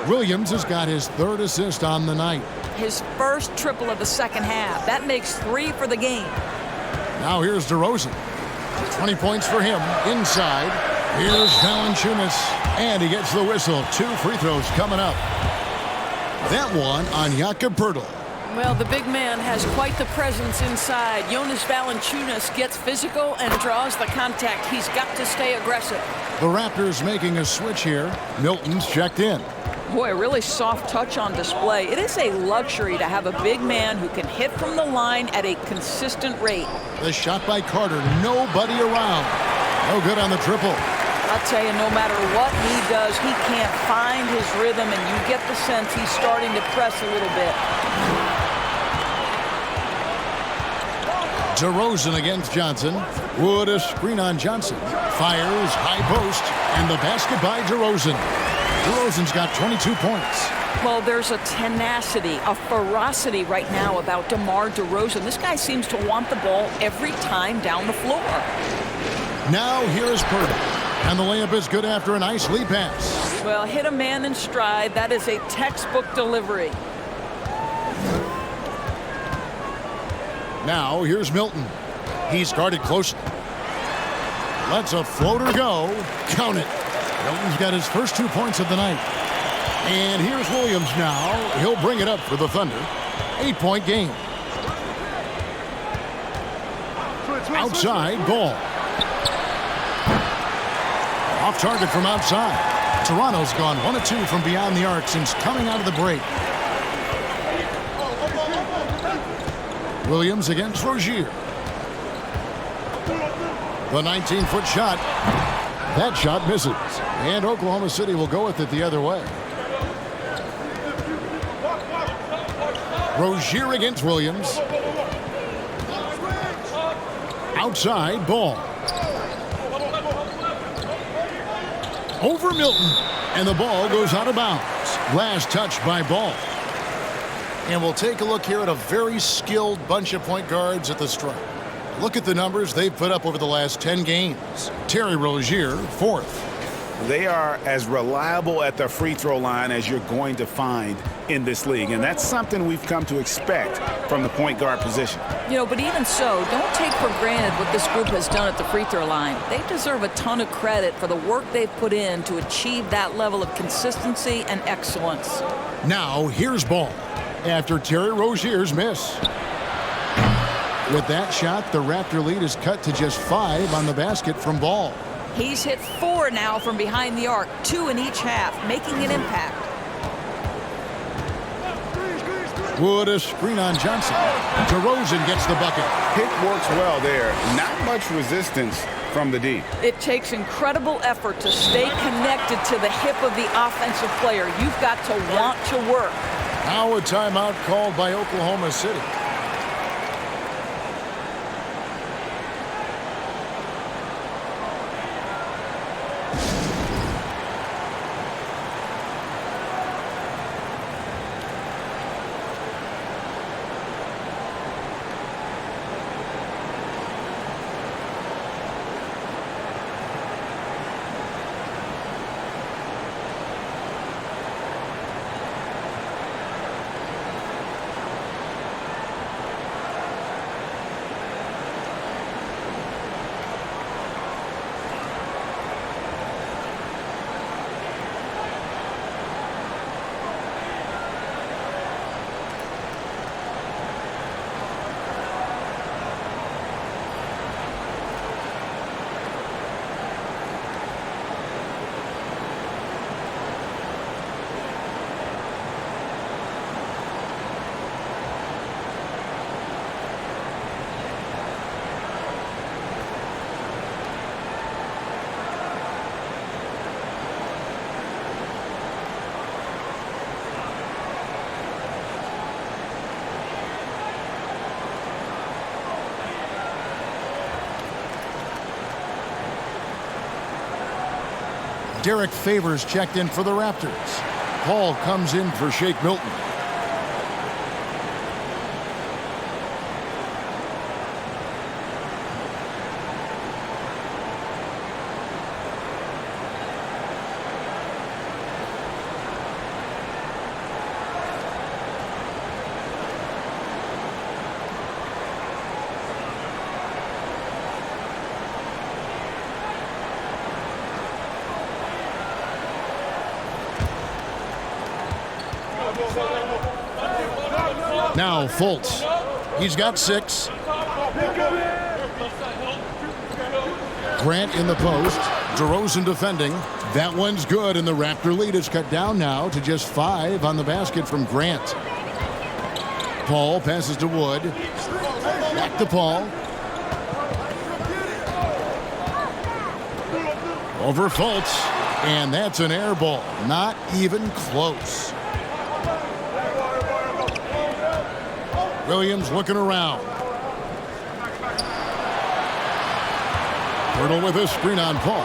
[SPEAKER 1] Williams has got his 3rd assist on the night.
[SPEAKER 3] His first triple of the second half. That makes 3 for the game.
[SPEAKER 1] Now here's DeRozan. 20 points for him. Inside. Here's Valanciunas. And he gets the whistle. 2 free throws coming up. That one on Jakob Pirtle.
[SPEAKER 3] Well, the big man has quite the presence inside. Jonas Valanciunas gets physical and draws the contact. He's got to stay aggressive.
[SPEAKER 1] The Raptors making a switch here. Milton's checked in.
[SPEAKER 3] Boy, a really soft touch on display. It is a luxury to have a big man who can hit from the line at a consistent rate.
[SPEAKER 1] The shot by Carter. Nobody around. No good on the triple.
[SPEAKER 3] I'll tell you, no matter what he does, he can't find his rhythm, and you get the sense he's starting to press a little bit.
[SPEAKER 1] DeRozan against Johnson. Wood a screen on Johnson. Fires, high post, and the basket by DeRozan. DeRozan's got 22 points.
[SPEAKER 3] Well, there's a tenacity, a ferocity right now about DeMar DeRozan. This guy seems to want the ball every time down the floor.
[SPEAKER 1] Now here's Pirtle. And the layup is good after a nice lead pass.
[SPEAKER 3] Well, hit a man in stride. That is a textbook delivery.
[SPEAKER 1] Now here's Milton. He's guarded closely. Lets a floater go. Count it. Milton's got his first 2 points of the night. And here's Williams now. He'll bring it up for the Thunder. 8-point game. Outside ball. Off target from outside. Toronto's gone 1 of 2 from beyond the arc since coming out of the break. Williams against Rozier. The 19-foot shot. That shot misses. And Oklahoma City will go with it the other way. Rozier against Williams. Outside ball. Over Milton. And the ball goes out of bounds. Last touch by Ball. And we'll take a look here at a very skilled bunch of point guards at the stripe. Look at the numbers they've put up over the last 10 games. Terry Rozier, 4th.
[SPEAKER 4] They are as reliable at the free throw line as you're going to find in this league. And that's something we've come to expect from the point guard position.
[SPEAKER 3] You know, but even so, don't take for granted what this group has done at the free throw line. They deserve a ton of credit for the work they've put in to achieve that level of consistency and excellence.
[SPEAKER 1] Now, here's Ball after Terry Rozier's miss. With that shot, the Raptor lead is cut to just 5 on the basket from Ball.
[SPEAKER 3] He's hit 4 now from behind the arc, 2 in each half, making an impact.
[SPEAKER 1] Wood a screen on Johnson. DeRozan gets the bucket.
[SPEAKER 4] Pick works well there. Not much resistance from the D.
[SPEAKER 3] It takes incredible effort to stay connected to the hip of the offensive player. You've got to want to work.
[SPEAKER 1] Now a timeout called by Oklahoma City. Derek Favors checked in for the Raptors. Paul comes in for Shake Milton. Now Fultz. He's got 6. Grant in the post. DeRozan defending. That one's good, and the Raptor lead is cut down now to just 5 on the basket from Grant. Paul passes to Wood. Back to Paul. Over Fultz. And that's an air ball. Not even close. Williams looking around. Hurdle with a screen on Paul.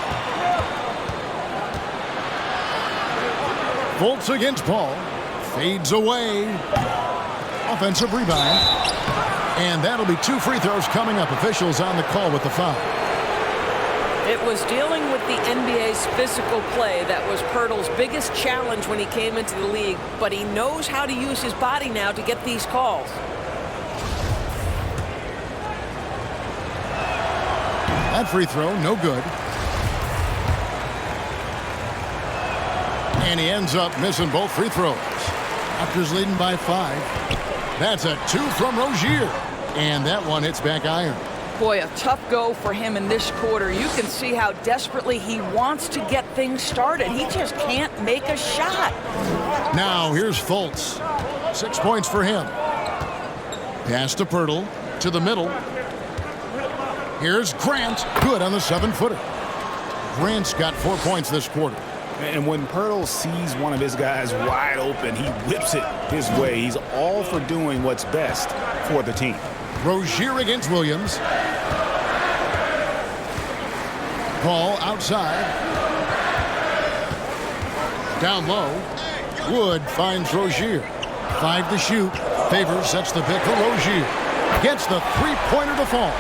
[SPEAKER 1] Fultz against Paul. Fades away. Offensive rebound. And that'll be 2 free throws coming up. Officials on the call with the foul.
[SPEAKER 3] It was dealing with the NBA's physical play that was Pirtle's biggest challenge when he came into the league, but he knows how to use his body now to get these calls.
[SPEAKER 1] That free throw, no good. And he ends up missing both free throws. Raptors leading by 5. That's a 2 from Rozier. And that one hits back iron.
[SPEAKER 3] Boy, a tough go for him in this quarter. You can see how desperately he wants to get things started. He just can't make a shot.
[SPEAKER 1] Now here's Fultz. 6 points for him. Pass to Pirtle. To the middle. Here's Grant. Good on the 7-footer. Grant's got 4 points this quarter.
[SPEAKER 4] And when Pirtle sees one of his guys wide open, he whips it his way. He's all for doing what's best for the team.
[SPEAKER 1] Rozier against Williams. Ball outside. Down low. Wood finds Rozier. 5 to shoot. Favors sets the pick for Rozier. Gets the three-pointer to fall.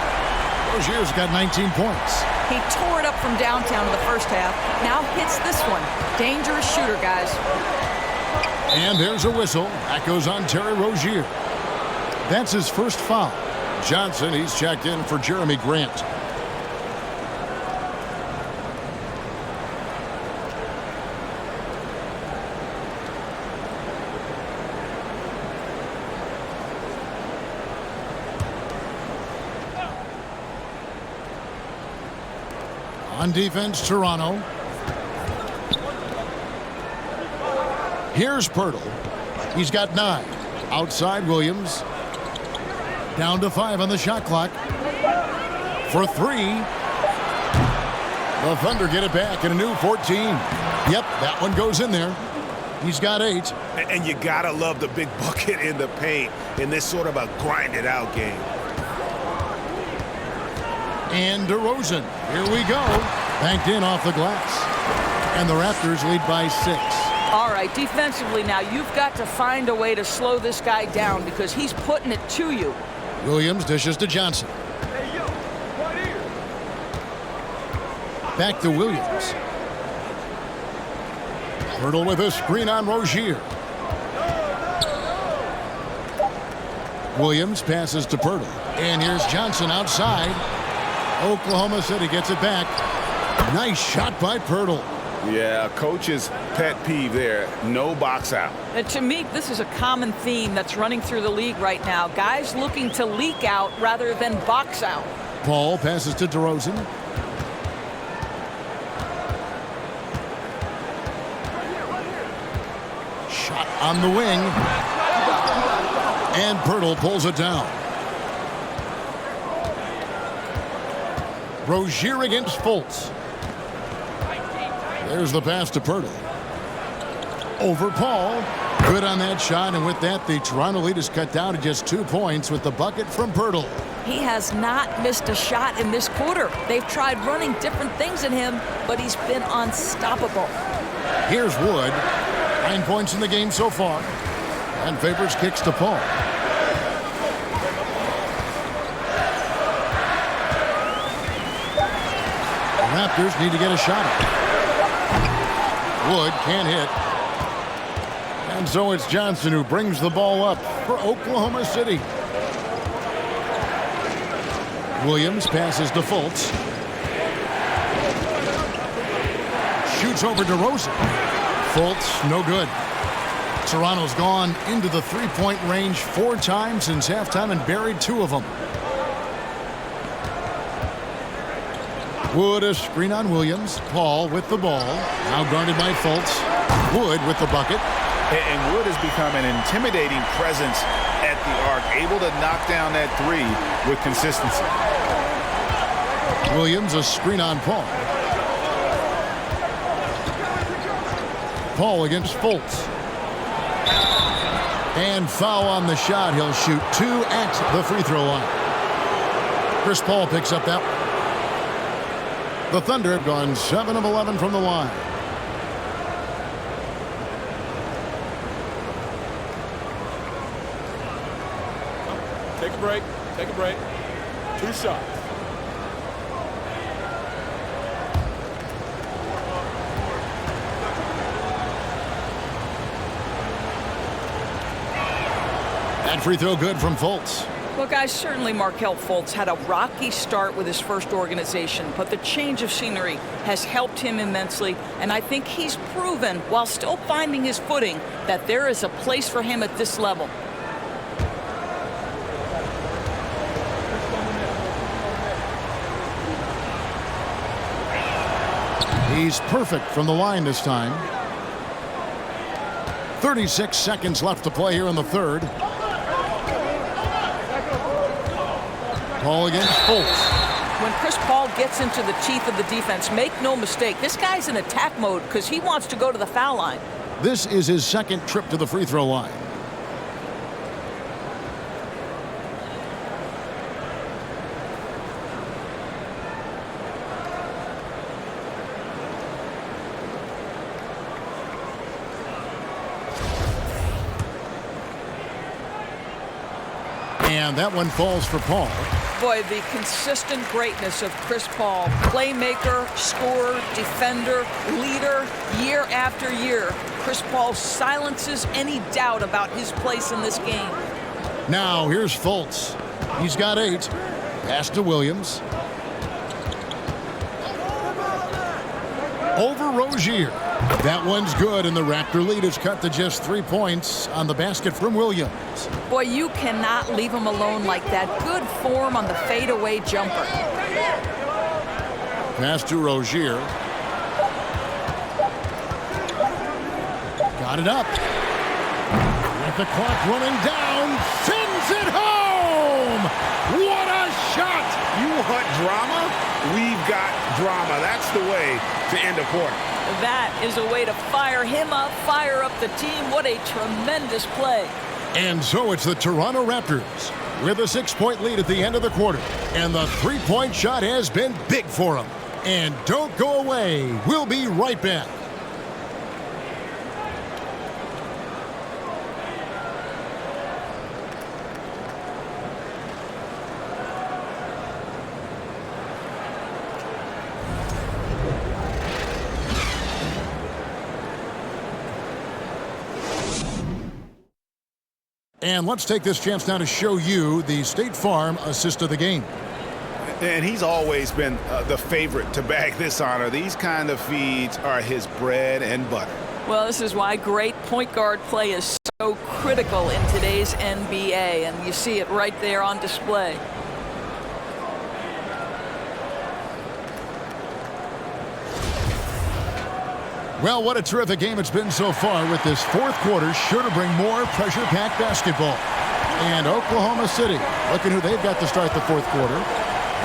[SPEAKER 1] Rozier's got 19 points.
[SPEAKER 3] He tore it up from downtown in the first half. Now hits this one. Dangerous shooter, guys.
[SPEAKER 1] And there's a whistle. That goes on Terry Rozier. That's his first foul. Johnson, he's checked in for Jeremy Grant. On defense, Toronto. Here's Pirtle. He's got 9. Outside, Williams. Down to 5 on the shot clock. For 3. The Thunder get it back in a new 14. Yep, that one goes in there. He's got 8.
[SPEAKER 6] And you gotta love the big bucket in the paint in this sort of a grinded-out game.
[SPEAKER 1] And DeRozan. Here we go. Banked in off the glass. And the Raptors lead by 6.
[SPEAKER 3] All right, defensively now, you've got to find a way to slow this guy down because he's putting it to you.
[SPEAKER 1] Williams dishes to Johnson. Back to Williams. Pirtle with a screen on Rozier. Williams passes to Pirtle. And here's Johnson outside. Oklahoma City gets it back. Nice shot by Pirtle.
[SPEAKER 4] Yeah, coach's pet peeve there. No box out.
[SPEAKER 3] And to me, this is a common theme that's running through the league right now. Guys looking to leak out rather than box out.
[SPEAKER 1] Paul passes to DeRozan. Shot on the wing. And Pirtle pulls it down. Rozier against Fultz. There's the pass to Pirtle. Over Paul. Good on that shot, and with that, the Toronto lead is cut down to just 2 points with the bucket from Pirtle.
[SPEAKER 3] He has not missed a shot in this quarter. They've tried running different things at him, but he's been unstoppable.
[SPEAKER 1] Here's Wood. 9 points in the game so far. And Favors kicks to Paul. The Raptors need to get a shot up. Wood can't hit. And so it's Johnson who brings the ball up for Oklahoma City. Williams passes to Fultz. Shoots over to DeRozan. Fultz, no good. Toronto's gone into the three-point range 4 times since halftime and buried 2 of them. Wood a screen on Williams. Paul with the ball. Now guarded by Fultz. Wood with the bucket.
[SPEAKER 4] And Wood has become an intimidating presence at the arc, able to knock down that 3 with consistency.
[SPEAKER 1] Williams a screen on Paul. Paul against Fultz. And foul on the shot. He'll shoot 2 at the free throw line. Chris Paul picks up that one. The Thunder have gone 7 of 11 from the line.
[SPEAKER 7] Take a break. Take a break. 2 shots.
[SPEAKER 1] That free throw good from Fultz.
[SPEAKER 3] Well, guys, certainly Markelle Fultz had a rocky start with his first organization, but the change of scenery has helped him immensely, and I think he's proven, while still finding his footing, that there is a place for him at this level.
[SPEAKER 1] He's perfect from the line this time. 36 seconds left to play here in the third. Paul against Fultz.
[SPEAKER 3] When Chris Paul gets into the teeth of the defense, make no mistake, this guy's in attack mode because he wants to go to the foul line.
[SPEAKER 1] This is his second trip to the free throw line. And that one falls for Paul.
[SPEAKER 3] Boy, the consistent greatness of Chris Paul. Playmaker, scorer, defender, leader, year after year. Chris Paul silences any doubt about his place in this game.
[SPEAKER 1] Now, here's Fultz. He's got 8. Pass to Williams. Over Rozier. That one's good, and the Raptor lead is cut to just 3 points on the basket from Williams.
[SPEAKER 3] Boy, you cannot leave him alone like that. Good form on the fadeaway jumper.
[SPEAKER 1] Pass to Rozier. Got it up. With the clock running down, sends it home! What a shot!
[SPEAKER 4] You want drama? We've got drama. That's the way to end a quarter.
[SPEAKER 3] That is a way to fire him up, fire up the team. What a tremendous play.
[SPEAKER 1] And so it's the Toronto Raptors with a 6-point lead at the end of the quarter. And the three-point shot has been big for them. And don't go away. We'll be right back. And let's take this chance now to show you the State Farm assist of the game.
[SPEAKER 4] And he's always been the favorite to bag this honor. These kind of feeds are his bread and butter.
[SPEAKER 3] Well, this is why great point guard play is so critical in today's NBA, and you see it right there on display.
[SPEAKER 1] Well, what a terrific game it's been so far, with this fourth quarter sure to bring more pressure-packed basketball. And Oklahoma City, looking who they've got to start the fourth quarter.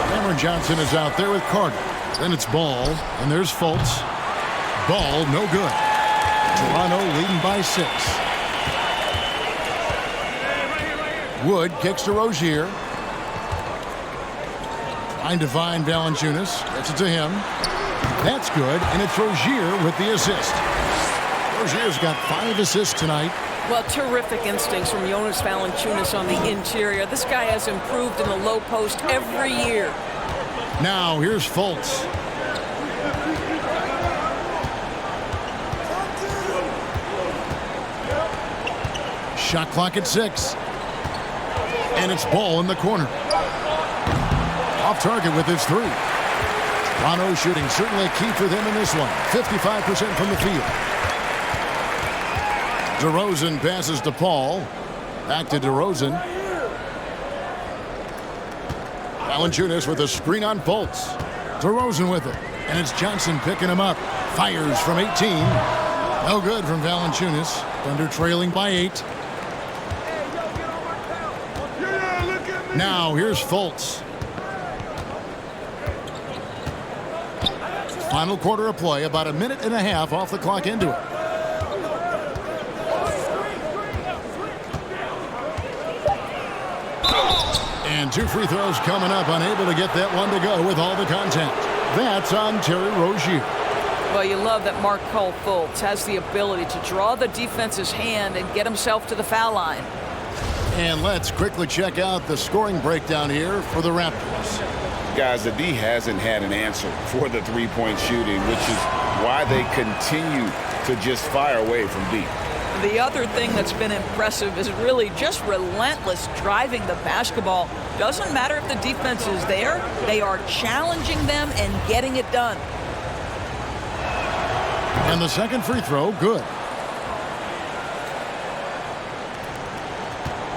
[SPEAKER 1] Cameron Johnson is out there with Carter. Then it's Ball, and there's Fultz. Ball, no good. Toronto leading by 6. Wood kicks to Rozier. Trying to find Valanciunas. Gets it to him. That's good, and it's Rozier with the assist. Rozier's got 5 assists tonight.
[SPEAKER 3] Well, terrific instincts from Jonas Valanciunas on the interior. This guy has improved in the low post every year.
[SPEAKER 1] Now, here's Fultz. Shot clock at 6. And it's Ball in the corner. Off target with his 3. Toronto shooting certainly a key for them in this one. 55% from the field. DeRozan passes to Paul. Back to DeRozan. Valanciunas with a screen on Fultz. DeRozan with it. And it's Johnson picking him up. Fires from 18. No good from Valanciunas. Thunder trailing by 8. Now here's Fultz. Final quarter of play, about a minute and a half off the clock into it. And 2 free throws coming up, unable to get that one to go with all the contact. That's on Terry Rozier.
[SPEAKER 3] Well, you love that Markelle Fultz has the ability to draw the defense's hand and get himself to the foul line.
[SPEAKER 1] And let's quickly check out the scoring breakdown here for the Raptors.
[SPEAKER 4] Guys, the D hasn't had an answer for the three-point shooting, which is why they continue to just fire away from deep.
[SPEAKER 3] The other thing that's been impressive is really just relentless driving the basketball. Doesn't matter if the defense is there, they are challenging them and getting it done.
[SPEAKER 1] And the second free throw, good.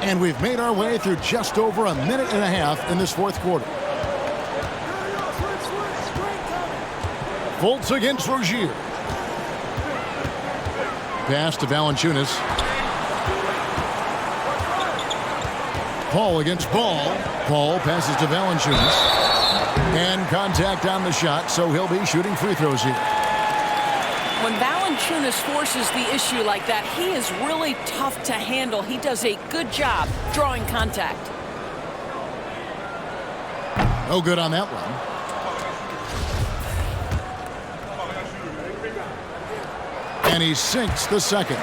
[SPEAKER 1] And we've made our way through just over a minute and a half in this fourth quarter. Fultz against Rozier. Pass to Valanciunas. Paul against Ball. Paul passes to Valanciunas. And contact on the shot, so he'll be shooting free throws here.
[SPEAKER 3] When Valanciunas forces the issue like that, he is really tough to handle. He does a good job drawing contact.
[SPEAKER 1] No good on that one. And he sinks the second.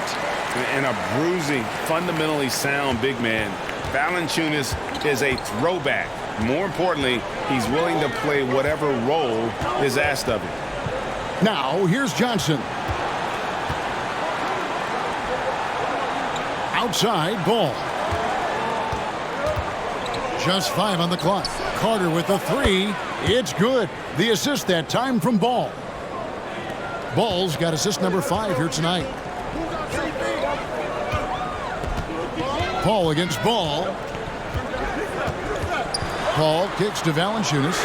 [SPEAKER 4] And a bruising, fundamentally sound big man. Valanciunas is a throwback. More importantly, he's willing to play whatever role is asked of him.
[SPEAKER 1] Now, here's Johnson. Outside, Ball. Just 5 on the clock. Carter with the 3. It's good. The assist that time from Ball. Ball's got assist number 5 here tonight. Paul against Ball. Paul kicks to Valanciunas.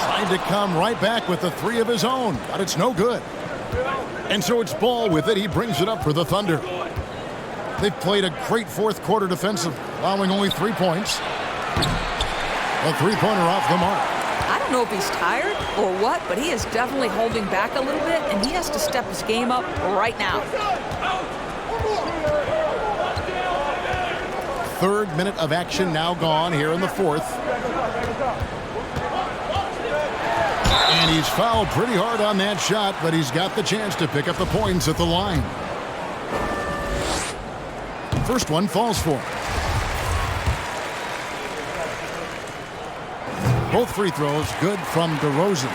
[SPEAKER 1] Tried to come right back with the 3 of his own, but it's no good. And so it's Ball with it. He brings it up for the Thunder. They've played a great fourth quarter defensive, allowing only 3 points. A three-pointer off the mark.
[SPEAKER 3] I don't know if he's tired or what, but he is definitely holding back a little bit, and he has to step his game up right now.
[SPEAKER 1] Third minute of action now gone here in the fourth. And he's fouled pretty hard on that shot, but he's got the chance to pick up the points at the line. First one falls for him. Both free throws good from DeRozan.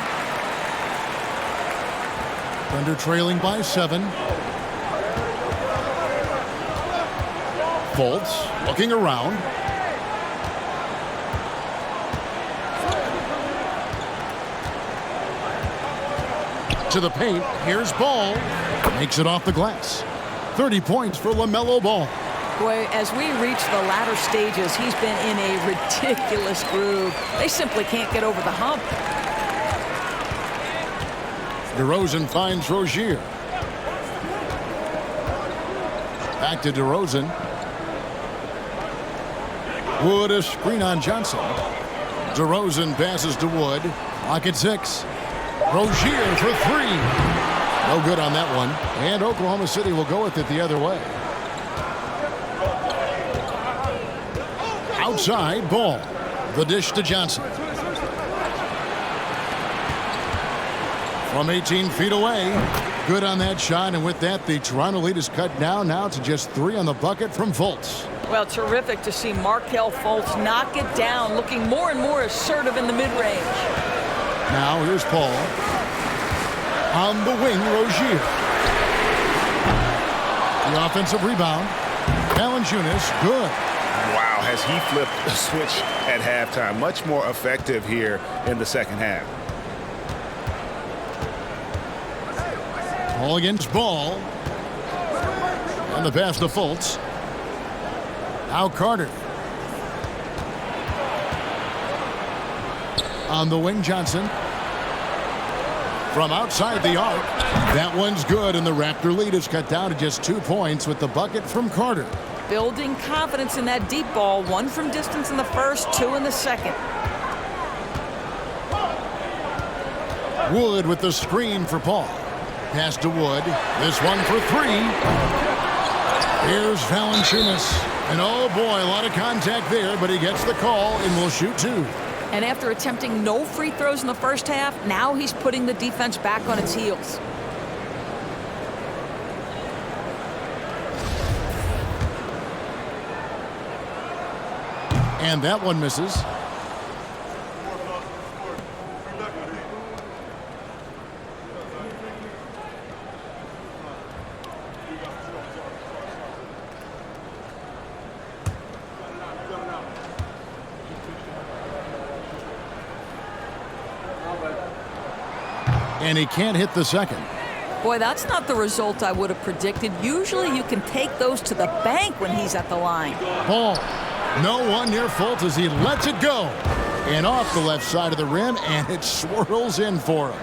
[SPEAKER 1] Thunder trailing by 7. Fultz looking around. To the paint. Here's Ball. Makes it off the glass. 30 points for LaMelo Ball.
[SPEAKER 3] Boy, as we reach the latter stages, he's been in a ridiculous groove. They simply can't get over the hump.
[SPEAKER 1] DeRozan finds Rozier. Back to DeRozan. Wood a screen on Johnson. DeRozan passes to Wood. Lock at 6. Rozier for 3. No good on that one. And Oklahoma City will go with it the other way. Outside, Ball. The dish to Johnson. From 18 feet away. Good on that shot, and with that, the Toronto lead is cut down now to just 3 on the bucket from Fultz.
[SPEAKER 3] Well, terrific to see Markelle Fultz knock it down, looking more and more assertive in the mid-range.
[SPEAKER 1] Now here's Paul. On the wing, Rozier. The offensive rebound. Valanciunas, good.
[SPEAKER 4] Wow, has he flipped the switch at halftime. Much more effective here in the second half.
[SPEAKER 1] Ball against Ball. And the pass to Fultz. Now Carter. On the wing, Johnson. From outside the arc. That one's good, and the Raptor lead is cut down to just 2 points with the bucket from Carter.
[SPEAKER 3] Building confidence in that deep ball. 1 from distance in the first, 2 in the second.
[SPEAKER 1] Wood with the screen for Paul. Pass to Wood. This one for 3. Here's Valanciunas. And oh boy, a lot of contact there, but he gets the call and will shoot 2.
[SPEAKER 3] And after attempting no free throws in the first half, now he's putting the defense back on its heels.
[SPEAKER 1] And that one misses. And he can't hit the second.
[SPEAKER 3] Boy, that's not the result I would have predicted. Usually you can take those to the bank when he's at the line.
[SPEAKER 1] Ball. No one near Fultz as he lets it go. And off the left side of the rim, and it swirls in for him.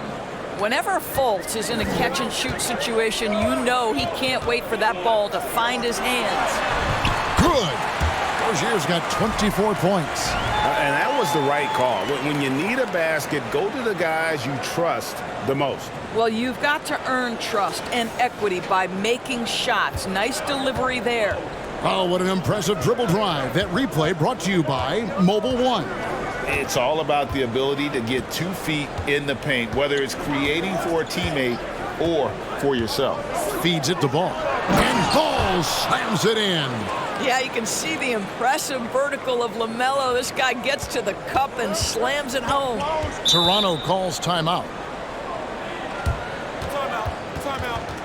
[SPEAKER 3] Whenever Fultz is in a catch-and-shoot situation, you know he can't wait for that ball to find his hands.
[SPEAKER 1] Good. Rozier's got 24 points.
[SPEAKER 4] And that was the right call. When you need a basket, go to the guys you trust the most.
[SPEAKER 3] Well, you've got to earn trust and equity by making shots. Nice delivery there.
[SPEAKER 1] Oh, what an impressive dribble drive. That replay brought to you by Mobile One.
[SPEAKER 4] It's all about the ability to get 2 feet in the paint, whether it's creating for a teammate or for yourself.
[SPEAKER 1] Feeds it to Ball. And Ball slams it in.
[SPEAKER 3] Yeah, you can see the impressive vertical of LaMelo. This guy gets to the cup and slams it home.
[SPEAKER 1] Toronto calls timeout.
[SPEAKER 5] Timeout.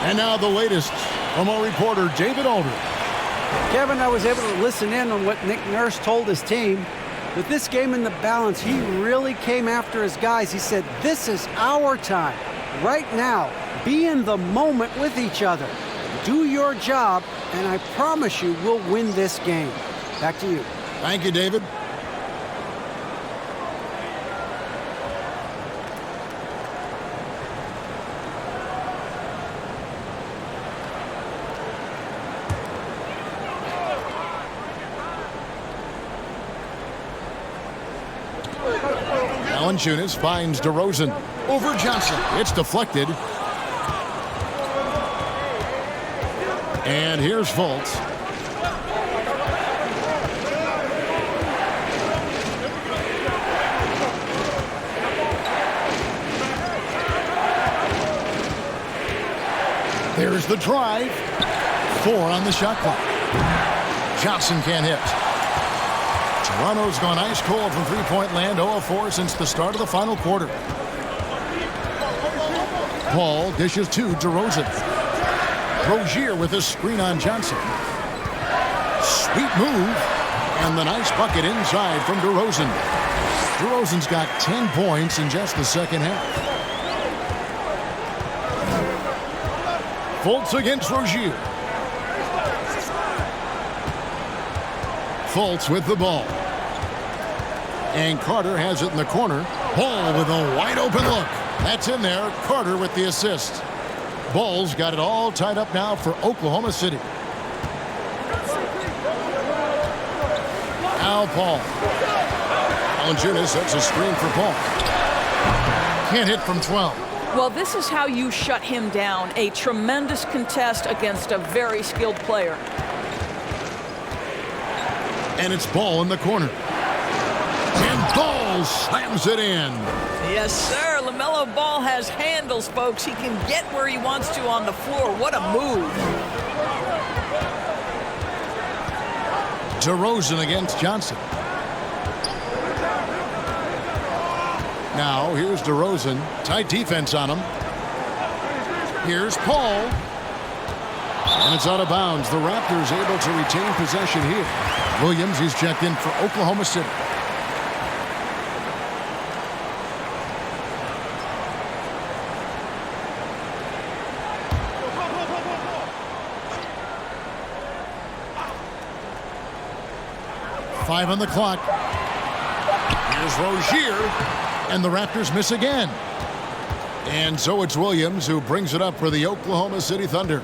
[SPEAKER 1] And now the latest from our reporter, David Aldridge.
[SPEAKER 2] Kevin, I was able to listen in on what Nick Nurse told his team. With this game in the balance, he really came after his guys. He said, this is our time. Right now, be in the moment with each other. Do your job, and I promise you we'll win this game. Back to you.
[SPEAKER 1] Thank you, David. Valanciunas finds DeRozan over Johnson. It's deflected. And here's Fultz. There's the drive. 4 on the shot clock. Johnson can't hit. Toronto's gone ice cold from three-point land, 0 of 4 since the start of the final quarter. Ball dishes to DeRozan. Rozier with a screen on Johnson. Sweet move. And the nice bucket inside from DeRozan. DeRozan's got 10 points in just the second half. Fultz against Rozier. Fultz with the ball. And Carter has it in the corner. Ball with a wide open look. That's in there. Carter with the assist. Ball's got it all tied up now for Oklahoma City. Now Paul. Valanciunas sets a screen for Paul. Can't hit from 12.
[SPEAKER 3] Well, this is how you shut him down. A tremendous contest against a very skilled player.
[SPEAKER 1] And it's Ball in the corner. And Ball slams it in.
[SPEAKER 3] Yes, sir. LaMelo Ball has handles, folks. He can get where he wants to on the floor. What a move.
[SPEAKER 1] DeRozan against Johnson. Now, here's DeRozan. Tight defense on him. Here's Paul. And it's out of bounds. The Raptors able to retain possession here. Williams, he's checked in for Oklahoma City. Five on the clock. Here's Rozier, and the Raptors miss again. And so it's Williams who brings it up for the Oklahoma City Thunder.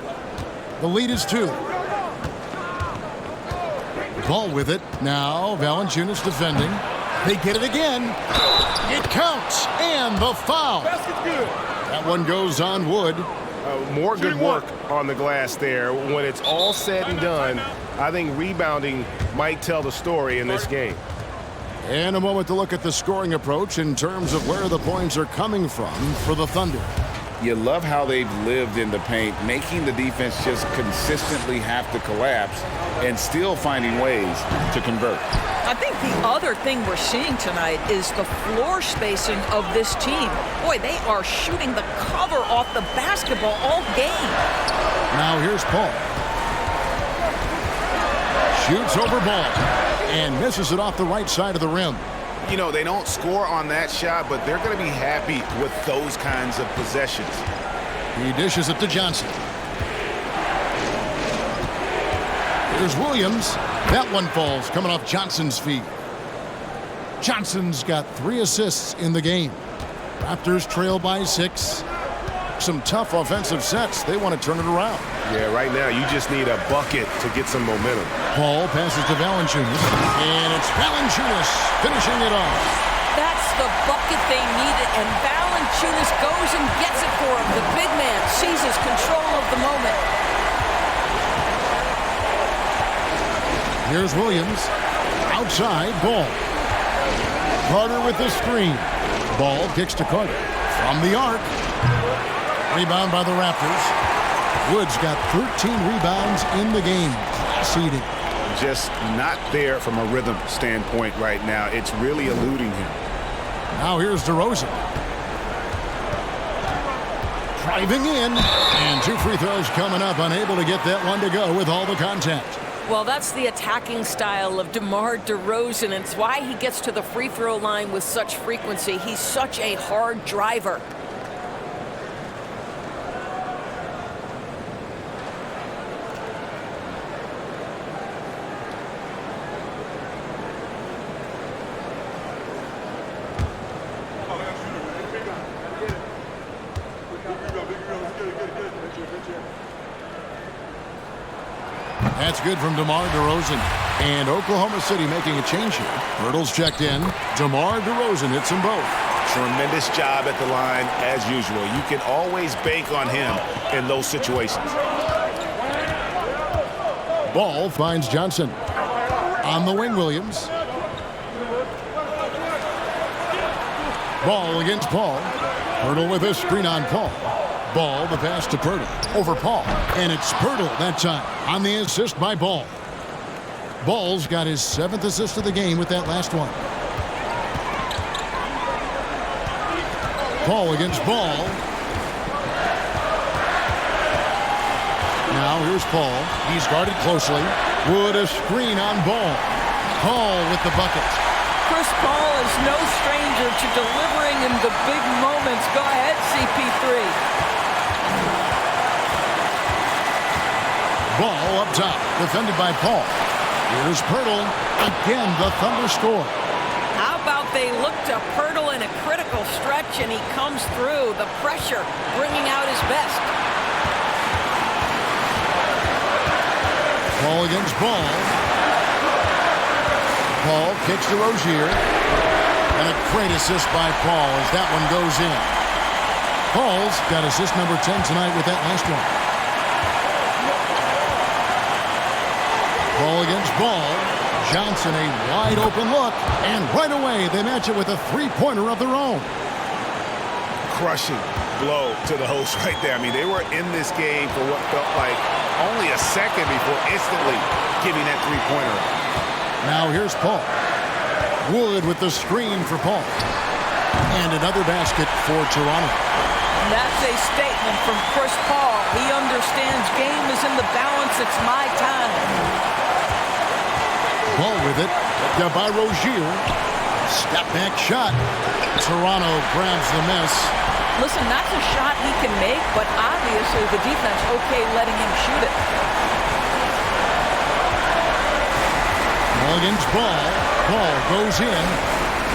[SPEAKER 1] The lead is 2. Ball with it. Now Valanciunas defending. They get it again. It counts, and the foul. That one goes on Wood.
[SPEAKER 6] More good work on the glass there. When it's all said and done, I think rebounding might tell the story in this game.
[SPEAKER 1] And a moment to look at the scoring approach in terms of where the points are coming from for the Thunder.
[SPEAKER 4] You love how they've lived in the paint, making the defense just consistently have to collapse and still finding ways to convert.
[SPEAKER 3] I think the other thing we're seeing tonight is the floor spacing of this team. Boy, they are shooting the cover off the basketball all game.
[SPEAKER 1] Now here's Paul. Shoots over Ball and misses it off the right side of the rim.
[SPEAKER 4] You know, they don't score on that shot, but they're going to be happy with those kinds of possessions.
[SPEAKER 1] He dishes it to Johnson. Here's Williams. That one falls coming off Johnson's feet. Johnson's got 3 assists in the game. Raptors trail by 6. Some tough offensive sets. They want to turn it around.
[SPEAKER 6] Yeah, right now you just need a bucket to get some momentum.
[SPEAKER 1] Paul passes to Valanciunas, and it's Valanciunas finishing it off.
[SPEAKER 3] That's the bucket they needed, and Valanciunas goes and gets it for him. The big man seizes control of the moment.
[SPEAKER 1] Here's Williams. Outside, Ball. Carter with the screen. Ball kicks to Carter. From the arc. Rebound by the Raptors. Wood's got 13 rebounds in the game. Class eating.
[SPEAKER 4] Just not there from a rhythm standpoint right now. It's really eluding him.
[SPEAKER 1] Now here's DeRozan. Driving in. And 2 free throws coming up. Unable to get that one to go with all the contact.
[SPEAKER 3] Well, that's the attacking style of DeMar DeRozan. It's why he gets to the free throw line with such frequency. He's such a hard driver.
[SPEAKER 1] That's good from DeMar DeRozan. And Oklahoma City making a change here. Hurdle's checked in. DeMar DeRozan hits them both.
[SPEAKER 4] Tremendous job at the line as usual. You can always bank on him in those situations.
[SPEAKER 1] Ball finds Johnson. On the wing, Williams. Ball against Paul. Hurdle with a screen on Paul. Ball, the pass to Pirtle. Over Paul. And it's Pirtle that time on the assist by Ball. Ball's got his 7th assist of the game with that last one. Paul against Ball. Now here's Paul. He's guarded closely. Wood a screen on Ball. Paul with the bucket.
[SPEAKER 3] Chris Paul is no stranger to delivering in the big moments. Go ahead, CP3.
[SPEAKER 1] Ball up top, defended by Paul. Here's Pirtle. Again, the Thunder score.
[SPEAKER 3] How about they look to Pirtle in a critical stretch, and he comes through. The pressure bringing out his best.
[SPEAKER 1] Paul against Ball. Paul kicks to Rozier. And a great assist by Paul as that one goes in. Paul's got assist number 10 tonight with that last one. Ball against Ball. Johnson a wide open look. And right away they match it with a 3-pointer of their own.
[SPEAKER 6] Crushing blow to the host right there. I mean, they were in this game for what felt like only a second before instantly giving that 3-pointer.
[SPEAKER 1] Now here's Paul. Wood with the screen for Paul. And another basket for Toronto.
[SPEAKER 3] that's a statement from Chris Paul. He understands game is in the balance. It's my time.
[SPEAKER 1] Ball with it. Down by Rozier. Step back shot. Toronto grabs the miss.
[SPEAKER 3] Listen, that's a shot he can make, but obviously the defense okay letting him shoot it.
[SPEAKER 1] Ball against Ball. Ball goes in.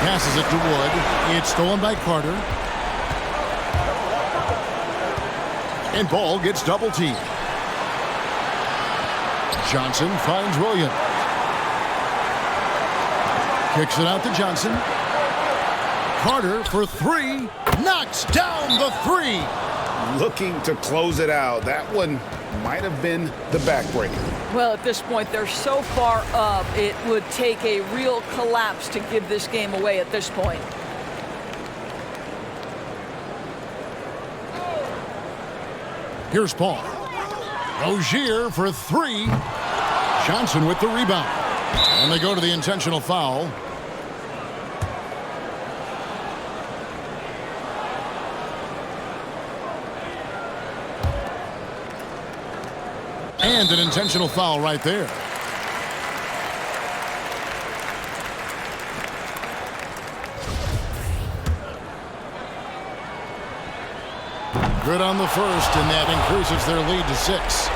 [SPEAKER 1] Passes it to Wood. It's stolen by Carter. And Ball gets double teamed. Johnson finds Williams. Kicks it out to Johnson. Carter for three. Knocks down the three.
[SPEAKER 4] Looking to close it out. That one might have been the backbreaker.
[SPEAKER 3] Well, at this point, they're so far up, it would take a real collapse to give this game away at this point.
[SPEAKER 1] Here's Paul. Rozier for three. Johnson with the rebound. And they go to the intentional foul. And an intentional foul right there. Good on the first, and that increases their lead to 6.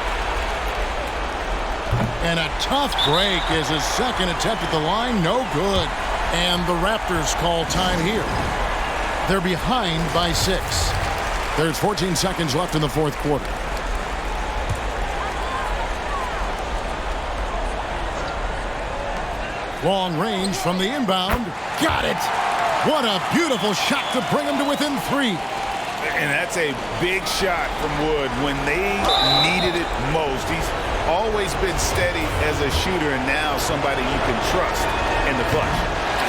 [SPEAKER 1] And a tough break is his second attempt at the line. No good. And the Raptors call time here. They're behind by 6. There's 14 seconds left in the fourth quarter. Long range from the inbound. Got it. What a beautiful shot to bring him to within 3.
[SPEAKER 4] And that's a big shot from Wood when they needed it most. He's always been steady as a shooter, and now somebody you can trust in the clutch.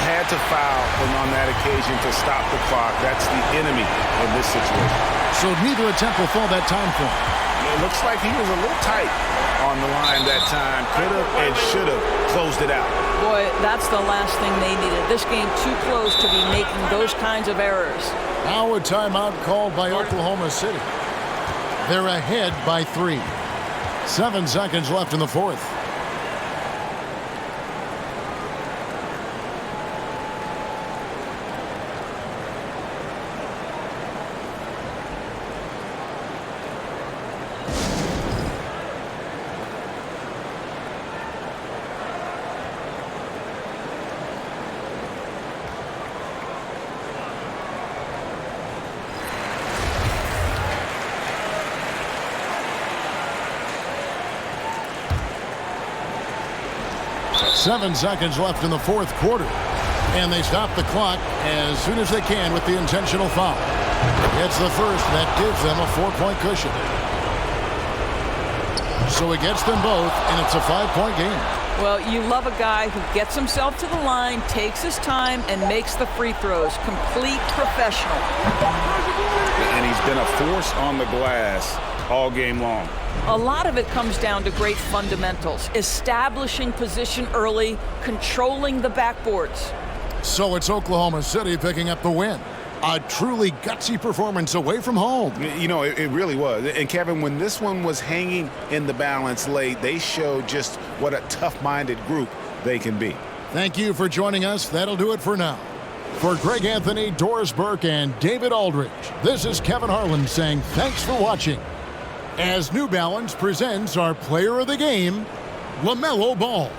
[SPEAKER 4] Had to foul on that occasion to stop the clock. That's the enemy in this situation.
[SPEAKER 1] So neither attempt will fall that time for him.
[SPEAKER 4] It looks like he was a little tight on the line that time. Could have and should have closed it out.
[SPEAKER 3] Boy, that's the last thing they needed. This game too close to be making those kinds of errors.
[SPEAKER 1] Now a timeout called by Oklahoma City. They're ahead by 3. 7 seconds left in the fourth. Seven seconds left in the fourth quarter. And they stop the clock as soon as they can with the intentional foul. It's the first that gives them a 4-point cushion. So it gets them both, and it's a 5-point game.
[SPEAKER 3] Well, you love a guy who gets himself to the line, takes his time, and makes the free throws. Complete professional.
[SPEAKER 4] And he's been a force on the glass all game long.
[SPEAKER 3] A lot of it comes down to great fundamentals. Establishing position early, controlling the backboards.
[SPEAKER 1] So it's Oklahoma City picking up the win. A truly gutsy performance away from home.
[SPEAKER 4] You know, it really was. And, Kevin, when this one was hanging in the balance late, they showed just what a tough-minded group they can be.
[SPEAKER 1] Thank you for joining us. That'll do it for now. For Greg Anthony, Doris Burke, and David Aldridge, this is Kevin Harlan saying thanks for watching. As New Balance presents our player of the game, LaMelo Ball.